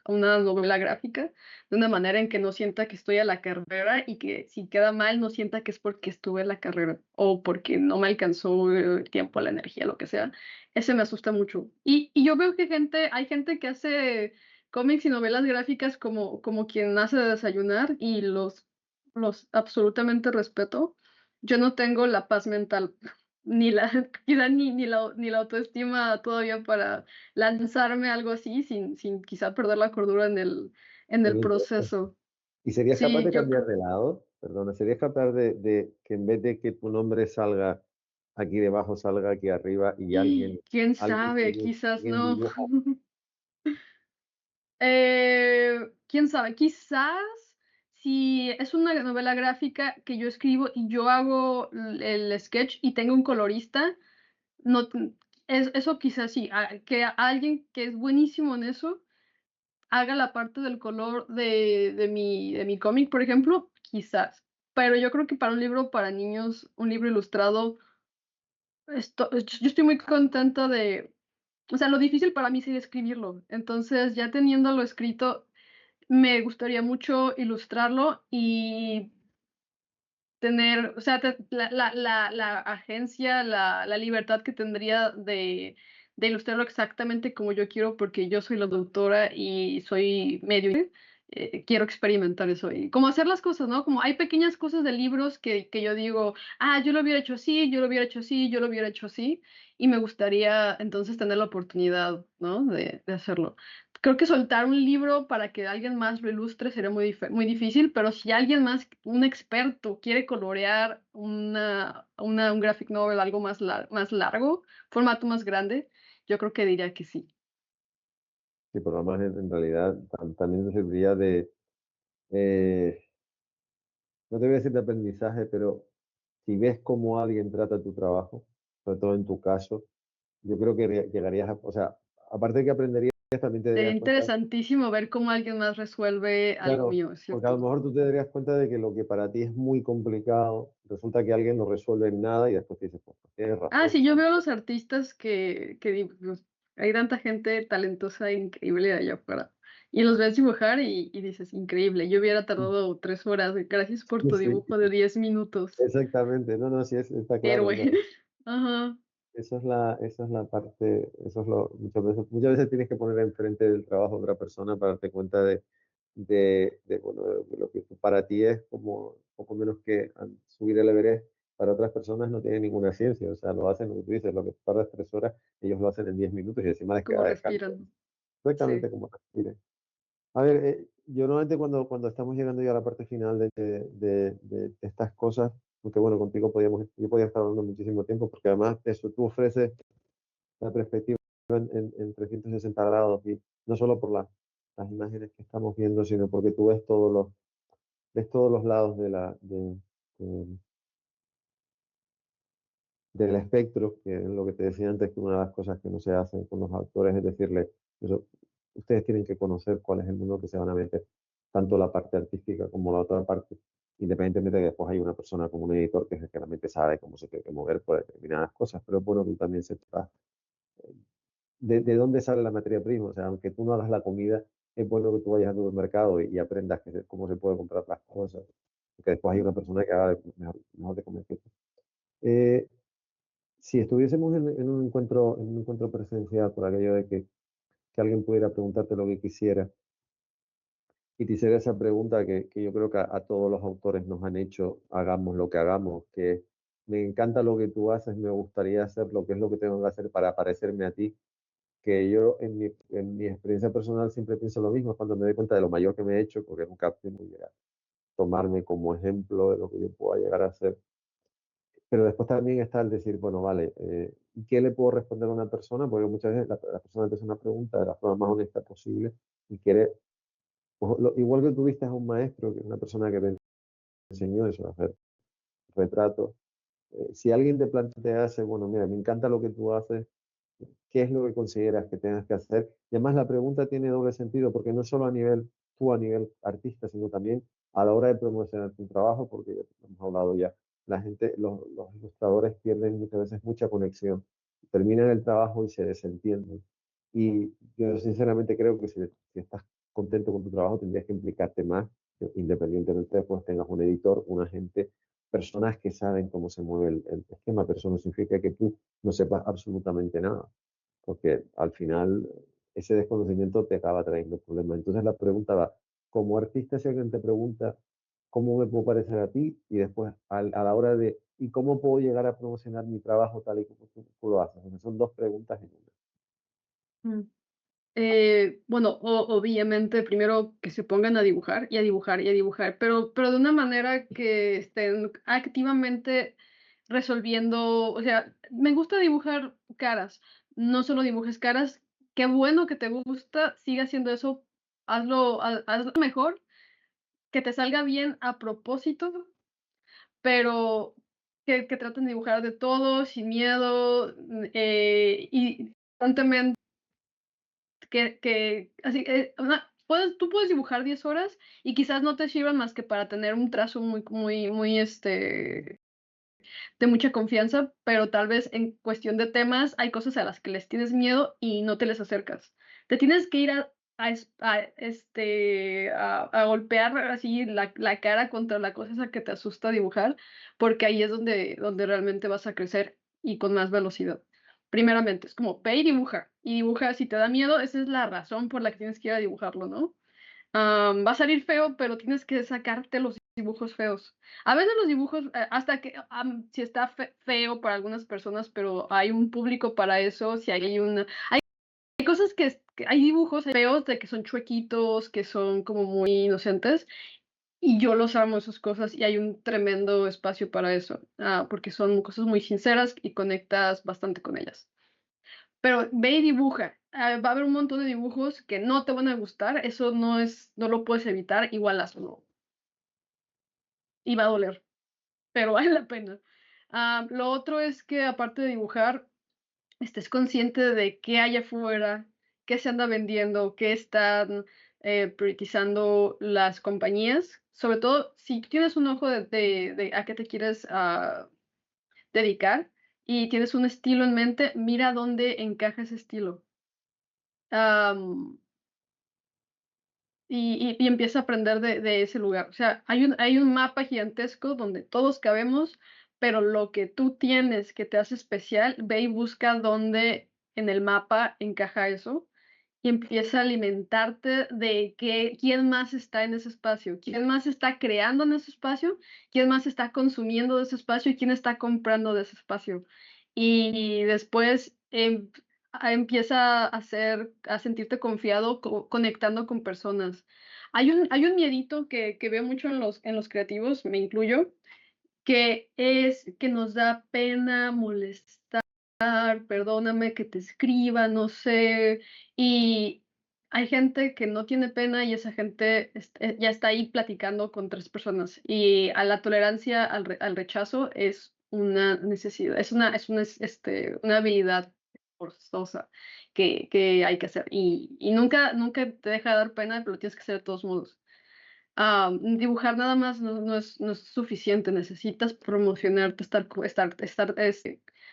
una novela gráfica de una manera en que no sienta que estoy a la carrera y que si queda mal no sienta que es porque estuve en la carrera o porque no me alcanzó el tiempo, la energía, lo que sea. Ese me asusta mucho. Y yo veo que hay gente que hace cómics y novelas gráficas como quien hace de desayunar y los absolutamente respeto. Yo no tengo la paz mental ni la quizá ni la autoestima todavía para lanzarme a algo así sin quizá perder la cordura en el Sería interesante. proceso. ¿Y serías capaz Sí, de cambiar de lado? Perdona, ¿serías capaz de que en vez de que tu nombre salga aquí debajo, salga aquí arriba y quién alguien, sabe, alguien, quizás alguien no. dibuja? Quién sabe, quizás si es una novela gráfica que yo escribo y yo hago el sketch y tengo un colorista, no, eso quizás sí, que alguien que es buenísimo en eso haga la parte del color de mi cómic, por ejemplo, quizás. Pero yo creo que para un libro para niños, un libro ilustrado, yo estoy muy contenta o sea, lo difícil para mí sería escribirlo. Entonces, ya teniéndolo escrito, me gustaría mucho ilustrarlo y tener, o sea, la agencia, la libertad que tendría de ilustrarlo exactamente como yo quiero, porque yo soy la doctora y soy medio, quiero experimentar eso y como hacer las cosas, ¿no? Como hay pequeñas cosas de libros que yo digo, yo lo hubiera hecho así, yo lo hubiera hecho así, yo lo hubiera hecho así, y me gustaría entonces tener la oportunidad, ¿no? De hacerlo. Creo que soltar un libro para que alguien más lo ilustre sería muy difícil, pero si alguien más, un experto, quiere colorear un graphic novel, algo más largo, formato más grande, yo creo que diría que sí. Sí, por lo más en realidad también te serviría eh, no te voy a decir de aprendizaje, pero si ves cómo alguien trata tu trabajo, sobre todo en tu caso, yo creo que llegarías o sea, aparte de que aprenderías, también te Sería darías cuenta. interesantísimo ver cómo alguien más resuelve algo Claro, mío, ¿es porque a lo cierto? mejor tú te darías cuenta de que lo que para ti es muy complicado, resulta que alguien lo resuelve en nada y después te dices, pues tienes razón. Sí, yo veo a los artistas que pues, hay tanta gente talentosa e increíble allá afuera. Y los ves dibujar y dices, increíble, yo hubiera tardado 3 horas, gracias por tu Sí, dibujo de 10 minutos. exactamente. No, no, sí, está claro. Héroe. No. Ajá. Esa es la parte, eso es lo, muchas veces tienes que poner enfrente del trabajo de otra persona para darte cuenta bueno, de lo que para ti es como poco menos que subir el Everest, para otras personas no tiene ninguna ciencia, o sea, lo hacen, como tú dices, lo que tardas 3 horas, ellos lo hacen en 10 minutos y encima Cómo descansan, respiran. exactamente Sí. como respiren. A ver, yo normalmente cuando estamos llegando ya a la parte final de estas cosas, porque bueno, contigo yo podía estar hablando muchísimo tiempo, porque además eso, tú ofreces la perspectiva en 360 grados y no solo por las imágenes que estamos viendo, sino porque tú ves todos los lados de- del espectro, que es lo que te decía antes, que una de las cosas que no se hacen con los autores es decirles, eso, ustedes tienen que conocer cuál es el mundo que se van a meter, tanto la parte artística como la otra parte, independientemente de que después hay una persona como un editor que es el que realmente sabe cómo se tiene que mover por determinadas cosas, pero es bueno que tú también sepas de dónde sale la materia prima. O sea, aunque tú no hagas la comida, es bueno que tú vayas al supermercado y aprendas cómo se puede comprar las cosas. Porque después hay una persona que haga mejor de comer que tú. Eh, si estuviésemos en un encuentro presencial, por aquello de que alguien pudiera preguntarte lo que quisiera y te hiciera esa pregunta que yo creo que a todos los autores nos han hecho, hagamos lo que hagamos, que me encanta lo que tú haces, me gustaría hacer lo que es lo que tengo que hacer para parecerme a ti. que yo en mi experiencia personal siempre pienso lo mismo cuando me doy cuenta de lo mayor que me he hecho, porque nunca voy a tomarme como ejemplo de lo que yo pueda llegar a hacer. Pero después también está el decir, bueno, vale, ¿y qué le puedo responder a una persona? Porque muchas veces la persona te hace una pregunta de la forma más honesta posible y quiere, pues, igual que tuviste a un maestro, que es una persona que te enseñó eso, a hacer retratos. Si alguien te plantea, hace, bueno, mira, me encanta lo que tú haces, ¿qué es lo que consideras que tengas que hacer? Y además la pregunta tiene doble sentido, porque no solo a nivel, tú a nivel artista, sino también a la hora de promocionar tu trabajo, porque ya hemos hablado ya, la gente, los ilustradores pierden muchas veces mucha conexión, terminan el trabajo y se desentienden. Y yo sinceramente creo que si estás contento con tu trabajo, tendrías que implicarte más, independientemente después tengas un editor, un agente, personas que saben cómo se mueve el esquema, pero eso no significa que tú no sepas absolutamente nada, porque al final ese desconocimiento te acaba trayendo problemas. Entonces la pregunta va, como artista, si alguien te pregunta cómo me puedo parecer a ti, y después a la hora de, ¿y cómo puedo llegar a promocionar mi trabajo tal y como tú lo haces? O sea, son dos preguntas en una. Mm. Bueno, obviamente primero que se pongan a dibujar y a dibujar y a dibujar, pero de una manera que estén activamente resolviendo, o sea, me gusta dibujar caras, no solo dibujes caras, qué bueno que te gusta, sigue haciendo eso, hazlo mejor, que te salga bien a propósito, pero que traten de dibujar de todo, sin miedo, y constantemente que así, tú puedes dibujar 10 horas y quizás no te sirvan más que para tener un trazo muy, de mucha confianza, pero tal vez en cuestión de temas hay cosas a las que les tienes miedo y no te les acercas. Te tienes que ir a golpear así la cara contra la cosa esa que te asusta dibujar, porque ahí es donde realmente vas a crecer y con más velocidad. Primeramente, es como ve y dibuja si te da miedo, esa es la razón por la que tienes que ir a dibujarlo, ¿no? Va a salir feo, pero tienes que sacarte los dibujos feos. A veces los dibujos, hasta que si está feo para algunas personas, pero hay un público para eso, si hay cosas que hay dibujos feos de que son chuequitos, que son como muy inocentes, y yo los amo esas cosas, y hay un tremendo espacio para eso, porque son cosas muy sinceras y conectas bastante con ellas. Pero ve y dibuja. Va a haber un montón de dibujos que no te van a gustar, eso no lo puedes evitar, igual hazlo. Y va a doler, pero vale la pena. Lo otro es que aparte de dibujar, estés consciente de qué hay afuera, qué se anda vendiendo, qué están priorizando las compañías. Sobre todo, si tienes un ojo de a qué te quieres dedicar y tienes un estilo en mente, mira dónde encaja ese estilo. Am, y empieza a aprender de ese lugar. O sea, hay un mapa gigantesco donde todos cabemos, pero lo que tú tienes que te hace especial, ve y busca dónde en el mapa encaja eso y empieza a alimentarte de quién más está en ese espacio, quién más está creando en ese espacio, quién más está consumiendo de ese espacio y quién está comprando de ese espacio. Y después empieza a sentirte confiado conectando con personas. Hay un miedito que veo mucho en los creativos, me incluyo, que es que nos da pena molestar, perdóname que te escriba, no sé, y hay gente que no tiene pena y esa gente ya está ahí platicando con 3 personas, y a la tolerancia al rechazo es una necesidad, una habilidad forzosa que hay que hacer, y nunca te deja de dar pena, pero lo tienes que hacer de todos modos. Dibujar nada más no es suficiente, necesitas promocionarte, estar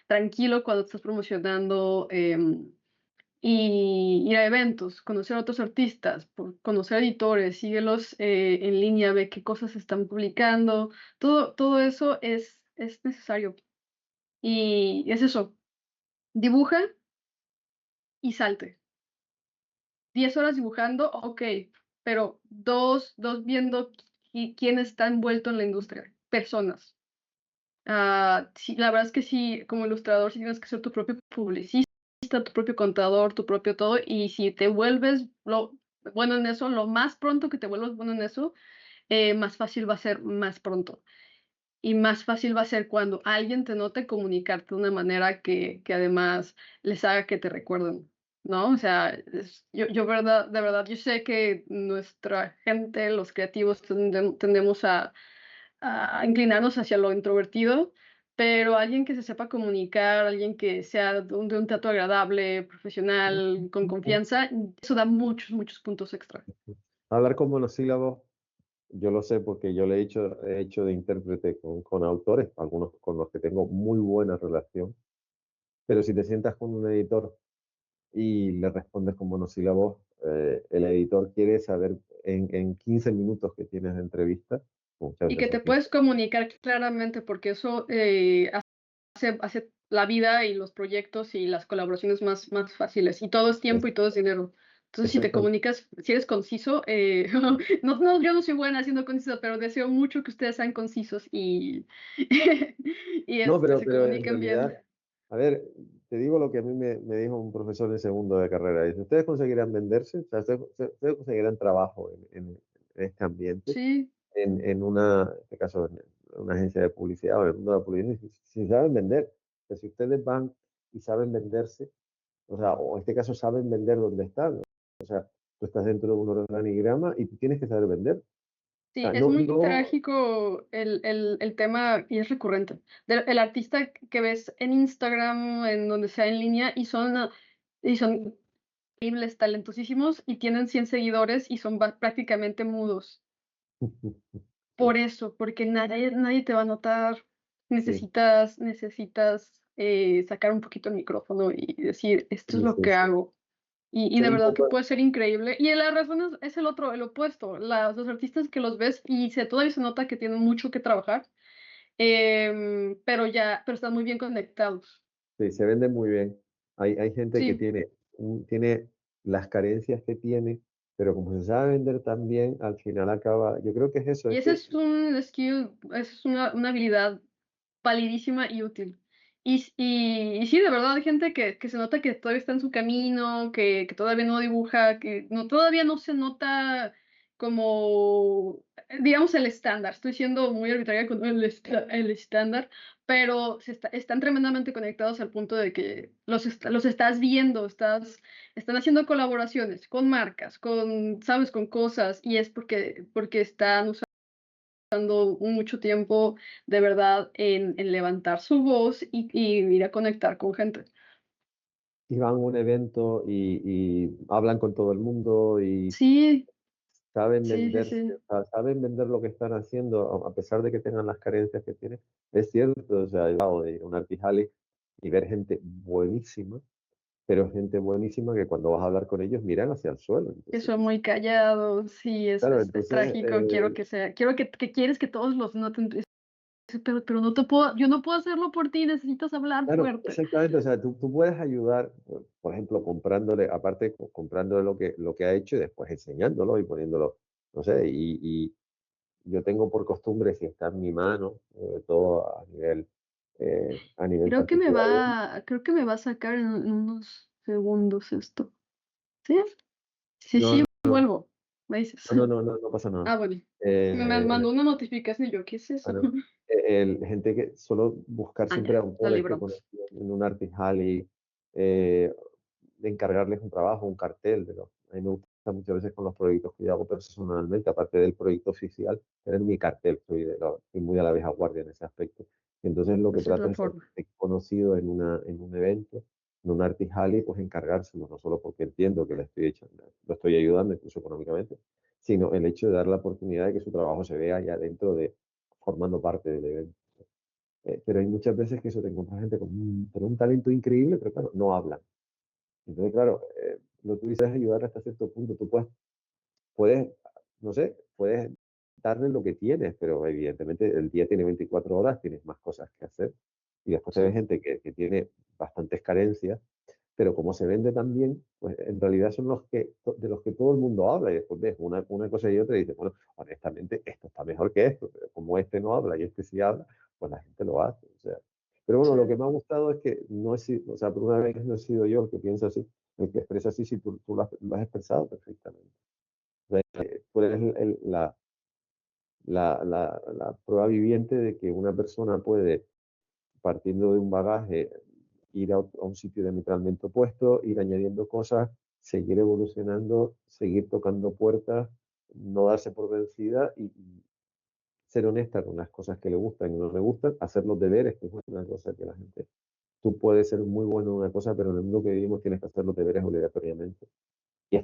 tranquilo cuando estás promocionando, y ir a eventos, conocer a otros artistas, conocer editores, síguelos en línea, ve qué cosas están publicando, todo eso es necesario. Y es eso, dibuja y salte. 10 horas dibujando, ok, pero dos viendo quién está envuelto en la industria, personas. Sí, la verdad es que sí, como ilustrador, sí tienes que ser tu propio publicista, tu propio contador, tu propio todo, y si te vuelves bueno en eso, lo más pronto que te vuelvas bueno en eso, más fácil va a ser más pronto. Y más fácil va a ser cuando alguien te note comunicarte de una manera que además les haga que te recuerden, ¿no? O sea, yo de verdad, yo sé que nuestra gente, los creativos, tendemos a inclinarnos hacia lo introvertido, pero alguien que se sepa comunicar, alguien que sea de un trato agradable, profesional, con confianza, eso da muchos, muchos puntos extra. Hablar con monosílabos, yo lo sé porque yo le he hecho de intérprete con autores, algunos con los que tengo muy buena relación, pero si te sientas con un editor y le respondes con monosílabos, el editor quiere saber en 15 minutos que tienes de entrevista, muchas Y veces que te son puedes 15. comunicar claramente, porque eso hace la vida y los proyectos y las colaboraciones más fáciles. Y todo es tiempo Es- y todo es dinero. Entonces, si te Exactamente. comunicas, si eres conciso, no, yo no soy buena siendo concisa, pero deseo mucho que ustedes sean concisos y, y No, se pero en comuniquen bien. realidad, a ver, te digo lo que a mí me dijo un profesor de segundo de carrera. Dice, ustedes conseguirán venderse, o sea, ustedes conseguirán trabajo en este ambiente, Sí, en este caso, en una agencia de publicidad o en el mundo de la publicidad, si saben vender. O sea, si ustedes van y saben venderse, o sea, o en este caso saben vender donde están. O sea, tú estás dentro de un organigrama y tú tienes que saber vender. O sí, sea, es muy no, trágico el tema y es recurrente. El artista que ves en Instagram, en donde sea en línea, y son increíbles, talentosísimos y tienen 100 seguidores y son prácticamente mudos. Por eso, porque nadie te va a notar. sí, Necesitas sacar un poquito el micrófono y decir, esto es sí, lo sí, que sí. hago. Y Sí, de un verdad que poco, puede ser increíble. Y la razón es el otro, el opuesto. Los artistas que los ves y todavía se nota que tienen mucho que trabajar, pero están muy bien conectados. sí, se vende muy bien. Hay gente que Sí. tiene las carencias que tiene, pero como se sabe vender tan bien, al final acaba, yo creo que es eso, Y es ese que, es un skill, es una habilidad validísima y útil. Y sí, de verdad hay gente que se nota que todavía está en su camino, que todavía no dibuja, todavía no se nota como, digamos, el estándar. Estoy siendo muy arbitraria con el estándar, pero están tremendamente conectados al punto de que los estás viendo, están haciendo colaboraciones con marcas, sabes, con cosas, y es porque están dando mucho tiempo de verdad en levantar su voz y ir a conectar con gente. y van a un evento y hablan con todo el mundo y Sí, saben sí, sí, venderse, sí. o sea, saben vender lo que están haciendo, a pesar de que tengan las carencias que tienen. Es cierto, o sea, yo he ido de un Artijali y ver gente buenísima, pero gente buenísima que cuando vas a hablar con ellos miran hacia el suelo. Que Entonces, son muy callados, sí, claro, es entonces, trágico. Quiero que quieres que todos los noten, pero no te puedo, yo no puedo hacerlo por ti, necesitas hablar claro, fuerte. exactamente, o sea, tú puedes ayudar, por ejemplo, comprándole, aparte, comprándole lo que ha hecho y después enseñándolo y poniéndolo, no sé, y yo tengo por costumbre, si está en mi mano, todo a nivel particular. Creo que me va a sacar en unos segundos esto. ¿Sí? Sí, No, sí, no, vuelvo, me dices. no pasa nada. Ah, bueno. Me Eh, mandó una notificación y yo, ¿qué es Ah, eso? no. Gente que solo buscar Ah, siempre ya, la autores que libramos. conocían en un Art Alley, eh, de encargarles un trabajo, un cartel. A mí me gusta muchas veces con los proyectos que yo hago personalmente, aparte del proyecto oficial, tener mi cartel. Soy muy a la vieja guardia en ese aspecto. Y entonces lo que Esa es trato la es ser forma. conocido en un evento, en un Art Alley, pues encargárselo, no solo porque entiendo que le estoy echando, lo estoy ayudando incluso económicamente, sino el hecho de dar la oportunidad de que su trabajo se vea ya dentro de formando parte del evento. Pero hay muchas veces que eso te encuentras gente con un talento increíble, pero claro, no hablan. Entonces, claro, lo que tú dices es ayudar hasta cierto punto. Puedes, no sé, puedes darle lo que tienes, pero evidentemente el día tiene 24 horas, tienes más cosas que hacer. Y después te ves Sí. gente que tiene bastantes carencias, pero como se vende también, pues en realidad son de los que todo el mundo habla y después ves una cosa y otra y dices, bueno, honestamente, esto está mejor que esto, pero como este no habla y este sí habla, pues la gente lo hace. O sea, Pero bueno, Sí, lo que me ha gustado es que no he sido, o sea, por una vez no he sido yo el que piensa así, el que expresa así, si tú lo has expresado perfectamente. O sea, tú eres la prueba viviente de que una persona puede, partiendo de un bagaje, ir a un sitio diametralmente opuesto, ir añadiendo cosas, seguir evolucionando, seguir tocando puertas, no darse por vencida y ser honesta con las cosas que le gustan y no le gustan, hacer los deberes, que es una cosa que la gente, tú puedes ser muy bueno en una cosa, pero en el mundo que vivimos tienes que hacer los deberes obligatoriamente y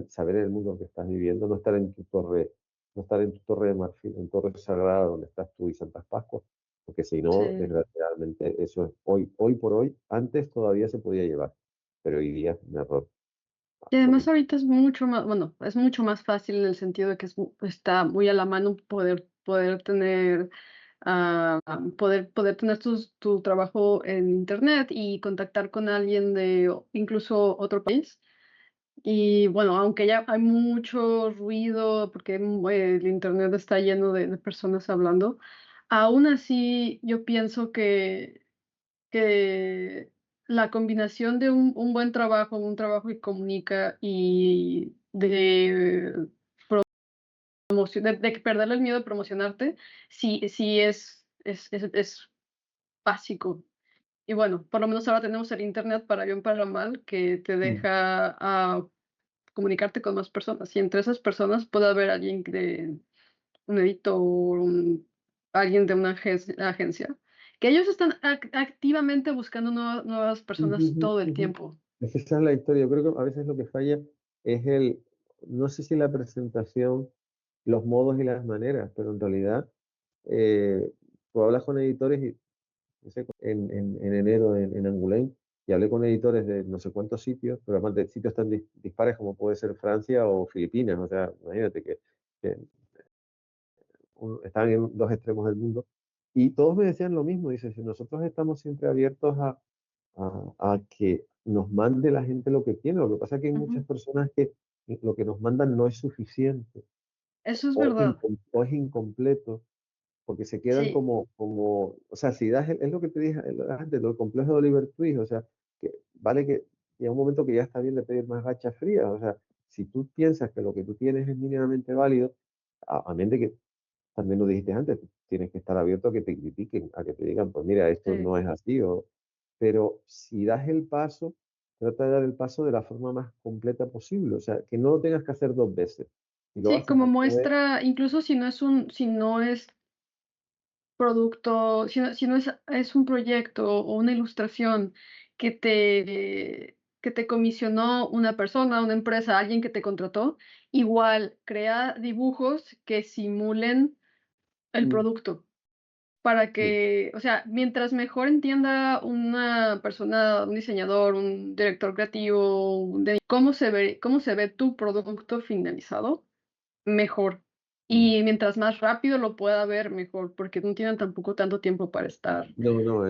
saber en el mundo que estás viviendo, no estar en tu torre, no estar en tu torre de marfil, en torre sagrada donde estás tú y Santas Pascuas, porque si no, sí. desgraciadamente, eso es hoy por hoy, antes todavía se podía llevar, pero hoy día es un error Y además absoluto. ahorita es mucho más, bueno, es mucho más fácil en el sentido de que está muy a la mano poder tener, poder tener tu trabajo en internet y contactar con alguien de incluso otro país. Y bueno, aunque ya hay mucho ruido porque el internet está lleno de personas hablando, aún así yo pienso que la combinación de un buen trabajo, un trabajo que comunica y de de que perderle el miedo de promocionarte, sí es básico. Y bueno, por lo menos ahora tenemos el Internet para bien, para mal, que te Mm. deja, comunicarte con más personas, y entre esas personas puede haber alguien de un editor, alguien de una agencia, que ellos están activamente buscando nuevas Ujú, personas ujú, todo el ujú. tiempo. Es que esa es la historia. Yo creo que a veces lo que falla es no sé si la presentación, los modos y las maneras, pero en realidad eh, tú hablas con editores y no sé, en enero en Angoulême y hablé con editores de no sé cuántos sitios, pero además de sitios tan dispares como puede ser Francia o Filipinas. O sea, imagínate que estaban en dos extremos del mundo y todos me decían lo mismo. Dice, si nosotros estamos siempre abiertos a que nos mande la gente lo que tiene. Lo que pasa es que hay muchas Ujú. personas que lo que nos mandan no es suficiente Eso es verdad. o es incompleto, porque se quedan Sí, o sea, si das, es lo que te dije antes, lo complejo de Oliver Twist, o sea, que vale que llega un momento que ya está bien de pedir más gachas frías, o sea, si tú piensas que lo que tú tienes es mínimamente válido, a menos de que también lo dijiste antes, tú tienes que estar abierto a que te critiquen, a que te digan, pues mira, esto sí. no es así, pero si das el paso, trata de dar el paso de la forma más completa posible, o sea, que no lo tengas que hacer dos veces. Si lo Sí, haces como una vez, muestra, incluso si no es producto, si no es un proyecto o una ilustración que te comisionó una persona, una empresa, alguien que te contrató, igual crea dibujos que simulen el mm, producto. Para sí. que, o sea, mientras mejor entienda una persona, un diseñador, un director creativo, de cómo se ve tu producto finalizado, mejor. Mm. Y mientras más rápido lo pueda ver, mejor, porque no tienen tampoco tanto tiempo para estar, No, no,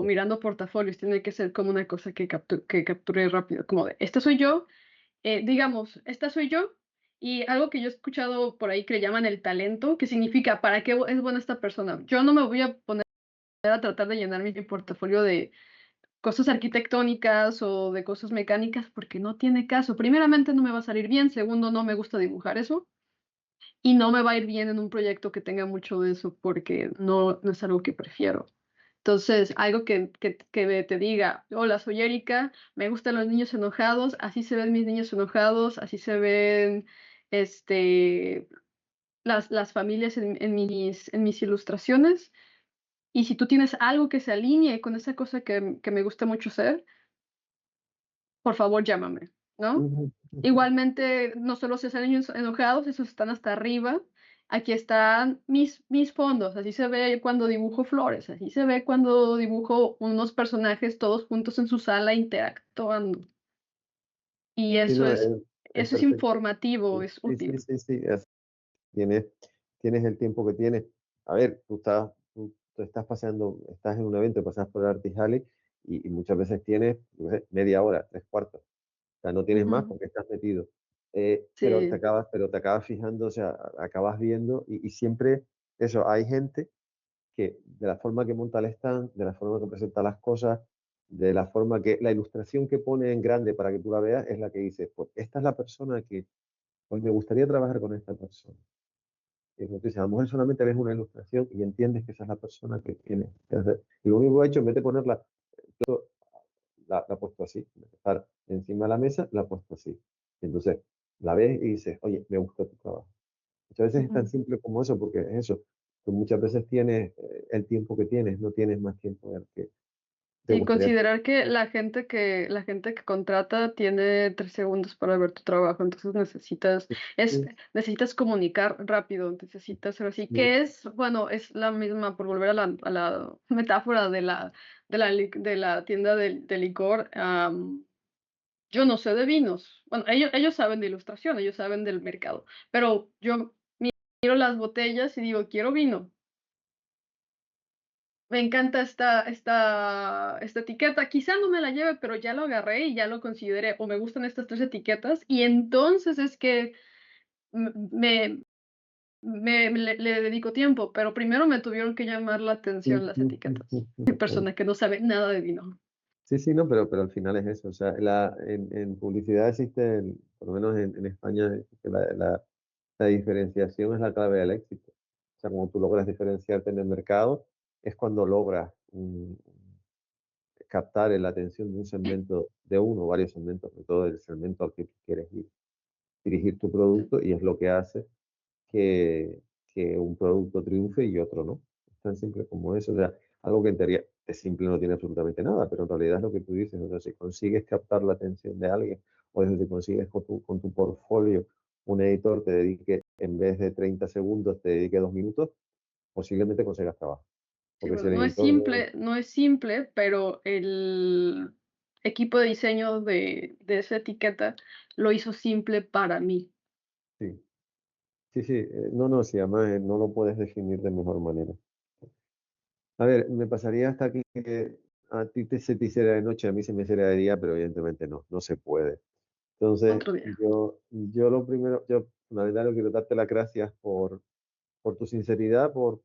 mirando portafolios. Tiene que ser como una cosa que capture rápido, como de, esta soy yo, digamos, esta soy yo, y algo que yo he escuchado por ahí que le llaman el talento, que significa, ¿para qué es buena esta persona? Yo no me voy a poner a tratar de llenar mi portafolio de cosas arquitectónicas o de cosas mecánicas porque no tiene caso. Primeramente, no me va a salir bien. Segundo, no me gusta dibujar eso. Y no me va a ir bien en un proyecto que tenga mucho de eso porque no es algo que prefiero. Entonces, algo que te diga, hola, soy Erika, me gustan los niños enojados, así se ven mis niños enojados, así se ven este, las familias en mis ilustraciones. Y si tú tienes algo que se alinee con esa cosa que me gusta mucho hacer, por favor llámame, ¿no? ujú, ujú. Igualmente, no solo se hacen niños enojados, esos están hasta arriba. Aquí están mis fondos, así se ve cuando dibujo flores, así se ve cuando dibujo unos personajes todos juntos en su sala interactuando. Y Sí, no, es eso es perfecto. informativo, Sí, es sí, sí, útil. sí, sí, tienes, tienes el tiempo que tienes. A ver, tú estás paseando, estás en un evento, pasas por Artist Alley y muchas veces tienes, yo qué sé, media hora, tres cuartos. O sea, no tienes más Ujú. porque estás metido. Sí, Pero te acabas fijando, o sea, acabas viendo y siempre, eso, hay gente que de la forma que monta el stand, de la forma que presenta las cosas, de la forma que la ilustración que pone en grande para que tú la veas es la que dice, pues esta es la persona que, pues me gustaría trabajar con esta persona. Y entonces, a lo mejor solamente ves una ilustración y entiendes que esa es la persona que tiene que hacer. Y lo único que he hecho, en vez de ponerla, la he puesto así, en vez de estar encima de la mesa, la he puesto así. Y entonces, la ves y dices, oye, me gusta tu trabajo. Muchas veces es tan Ujú. simple como eso, porque es eso. Tú muchas veces tienes el tiempo que tienes, no tienes más tiempo del que te Sí, gustaría. considerar que la gente que contrata tiene 3 segundos para ver tu trabajo, entonces Sí, necesitas comunicar rápido, necesitas ser así, sí, que es, bueno, es la misma, por volver a la metáfora de la tienda de licor, yo no sé de vinos. Bueno, ellos saben de ilustración, ellos saben del mercado, pero yo miro las botellas y digo: "Quiero vino". Me encanta esta etiqueta. Quizá no me la lleve, pero ya lo agarré y ya lo consideré, o me gustan estas 3 etiquetas, y entonces es que m me le dedico tiempo, pero primero me tuvieron que llamar la atención las etiquetas. Mi persona que no sabe nada de vino. sí, sí, no, pero al final es eso. O sea, en publicidad existe, por lo menos en España, existe la diferenciación es la clave del éxito. O sea, cuando tú logras diferenciarte en el mercado, es cuando logras captar la atención de un segmento, de uno o varios segmentos, sobre todo del segmento al que tú quieres dirigir tu Sí, producto, y es lo que hace que, que un producto triunfe y otro no. Es tan simple como eso. O sea, algo que en teoría es simple, no tiene absolutamente nada, pero en realidad es lo que tú dices. O sea, si consigues captar la atención de alguien, o si consigues con tu portfolio un editor te dedique, en vez de 30 segundos, te dedique 2 minutos, posiblemente consigas trabajo. sí, Porque si bueno, el no es editor simple no es simple, pero el equipo de diseño de esa etiqueta lo hizo simple para mí. sí, sí, sí, no, no, sí, además no lo puedes definir de mejor manera. A ver, me pasaría hasta aquí que a ti se te hiciera de noche, a mí se me hiciera de día, pero evidentemente no, no se puede. Entonces, Otro día. yo lo primero, yo fundamentalmente quiero darte las gracias por tu sinceridad, por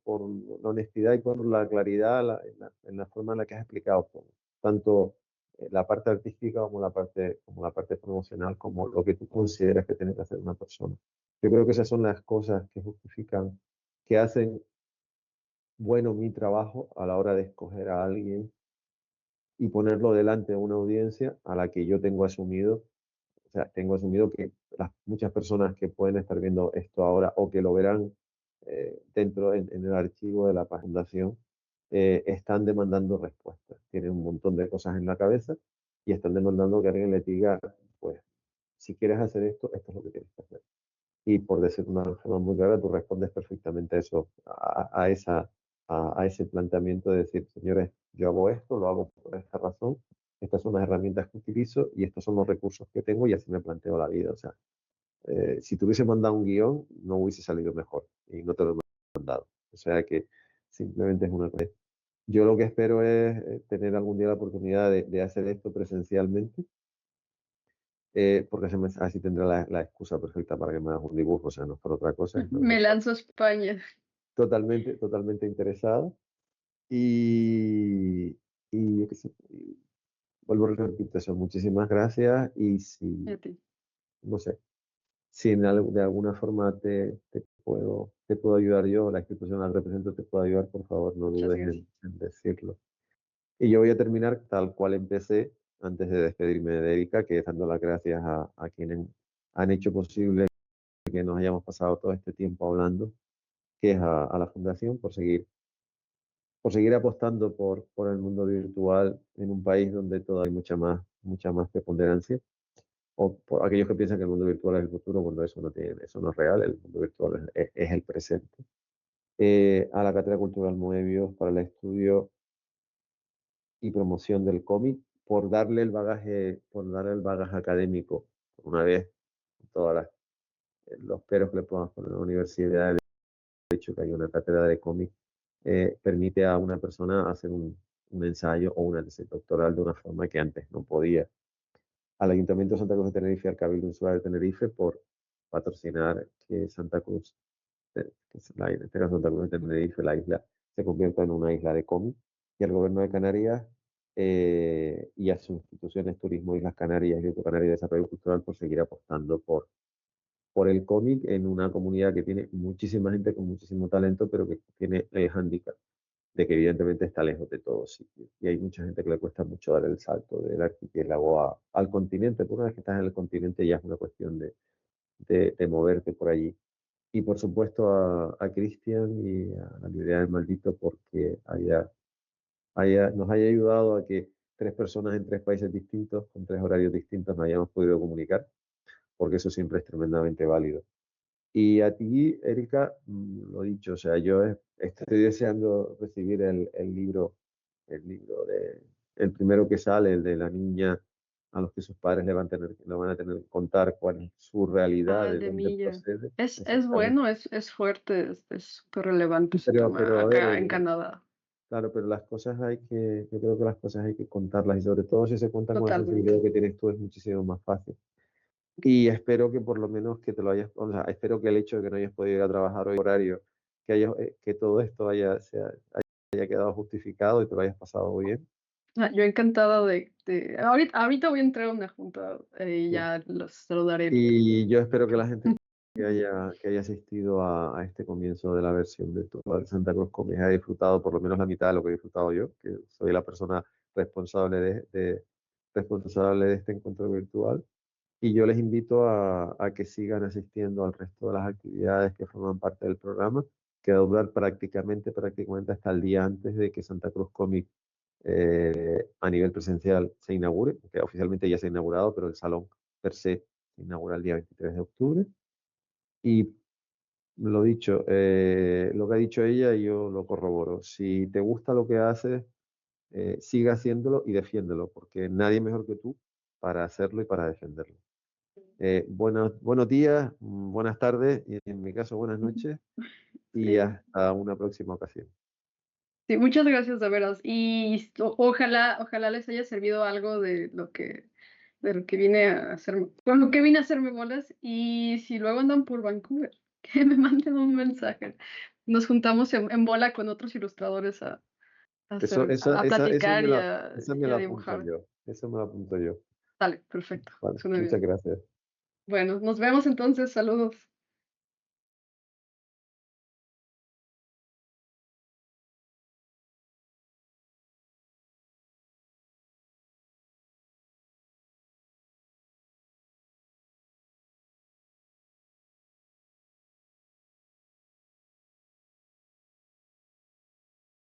la honestidad y por la claridad en la forma en la que has explicado todo. Tanto la parte artística como la parte promocional, como lo que tú consideras que tiene que hacer una persona. Yo creo que esas son las cosas que justifican, que hacen bueno mi trabajo a la hora de escoger a alguien y ponerlo delante de una audiencia a la que yo tengo asumido, o sea, tengo asumido que las muchas personas que pueden estar viendo esto ahora o que lo verán dentro en el archivo de la fundación, están demandando respuestas. Tienen un montón de cosas en la cabeza y están demandando que alguien les diga, pues, si quieres hacer esto, esto es lo que tienes que hacer. Y por decir una forma muy clara, tú respondes perfectamente eso, a ese planteamiento de decir, señores, yo hago esto, lo hago por esta razón, estas son las herramientas que utilizo y estos son los recursos que tengo y así me planteo la vida. O sea, si te hubiese mandado un guión, no hubiese salido mejor y no te lo he mandado. O sea que simplemente es una cosa. Yo lo que espero es tener algún día la oportunidad de hacer esto presencialmente, porque así tendré la excusa perfecta para que me hagas un dibujo, o sea, no es por otra cosa, es Me lanzo a España. totalmente, totalmente interesado. Y, y yo qué sé, y vuelvo a repetir eso, muchísimas gracias y si, Fíjate. no sé, si de alguna forma te puedo ayudar yo, la institución a la que represento te puedo ayudar, por favor, no Muchas dudes gracias. en decirlo. Y yo voy a terminar tal cual empecé antes de despedirme de Erika, que es dando las gracias a quienes han hecho posible que nos hayamos pasado todo este tiempo hablando, que es a la Fundación por seguir apostando por el mundo virtual en un país donde todavía hay mucha más preponderancia, o por aquellos que piensan que el mundo virtual es el futuro, cuando eso no tiene, eso no es real, el mundo virtual es el presente. A la Cátedra Cultural Moebius para el estudio y promoción del cómic, por darle el bagaje académico, una vez, todos los peros que le podamos poner a la universidad, el hecho que hay una cátedra de cómic, permite a una persona hacer un ensayo o una tesis doctoral de una forma que antes no podía. Al Ayuntamiento de Santa Cruz de Tenerife, al Cabildo Insular de Tenerife, por patrocinar que Santa Cruz, que es en este caso Santa Cruz de Tenerife, la isla, se convierta en una isla de cómic. Y el gobierno de Canarias y a sus instituciones Turismo Islas Canarias y Instituto Canario de Desarrollo Cultural por seguir apostando por el cómic en una comunidad que tiene muchísima gente con muchísimo talento, pero que tiene el hándicap de que evidentemente está lejos de todos sitios. Y hay mucha gente que le cuesta mucho dar el salto del archipiélago al continente. Porque una vez que estás en el continente ya es una cuestión de moverte por allí. Y por supuesto a Cristian y a la idea del maldito porque nos haya ayudado a que tres personas en tres países distintos, con tres horarios distintos, nos hayamos podido comunicar, porque eso siempre es tremendamente válido. Y a ti, Erika, lo dicho, o sea, estoy deseando recibir el libro el primero que sale, el de la niña a los que sus padres le van a tener que contar cuál es su realidad, Ah, el de de dónde Milla. procede, Es exactamente. bueno, es fuerte, es súper relevante ese tema Pero a ver, acá en Canadá, claro, pero las cosas yo creo que las cosas hay que contarlas y sobre todo si se cuentan con la totalmente. sensibilidad que tienes tú es muchísimo más fácil. Y espero que por lo menos que te lo hayas, o sea, espero que el hecho de que no hayas podido ir a trabajar hoy horario, que todo esto haya quedado justificado y te lo hayas pasado bien. Ah, yo encantada ahorita voy a entrar a una junta y Sí. ya los saludaré. Y yo espero que la gente que haya asistido a este comienzo de la versión virtual de Santa Cruz Comics haya disfrutado por lo menos la mitad de lo que he disfrutado yo, que soy la persona responsable responsable de este encuentro virtual. Y yo les invito a que sigan asistiendo al resto de las actividades que forman parte del programa, que va a durar prácticamente hasta el día antes de que Santa Cruz Comic a nivel presencial se inaugure, que oficialmente ya se ha inaugurado, pero el salón per se se inaugura el día 23 de octubre. Y lo dicho, lo que ha dicho ella, yo lo corroboro. Si te gusta lo que haces, sigue haciéndolo y defiéndelo, porque nadie mejor que tú para hacerlo y para defenderlo. Buenos días, buenas tardes y en mi caso buenas noches y Sí, hasta una próxima ocasión. sí, muchas gracias de veras. Y ojalá les haya servido algo de lo que vine a hacer, con lo que vine a hacerme bolas. Y si luego andan por Vancouver, que me manden un mensaje. Nos juntamos en bola con otros ilustradores a platicar Esa me y la a apunto dibujar. yo. Eso me la apunto yo. Dale, perfecto. Vale, Suena muchas bien. gracias. Bueno, nos vemos entonces. Saludos.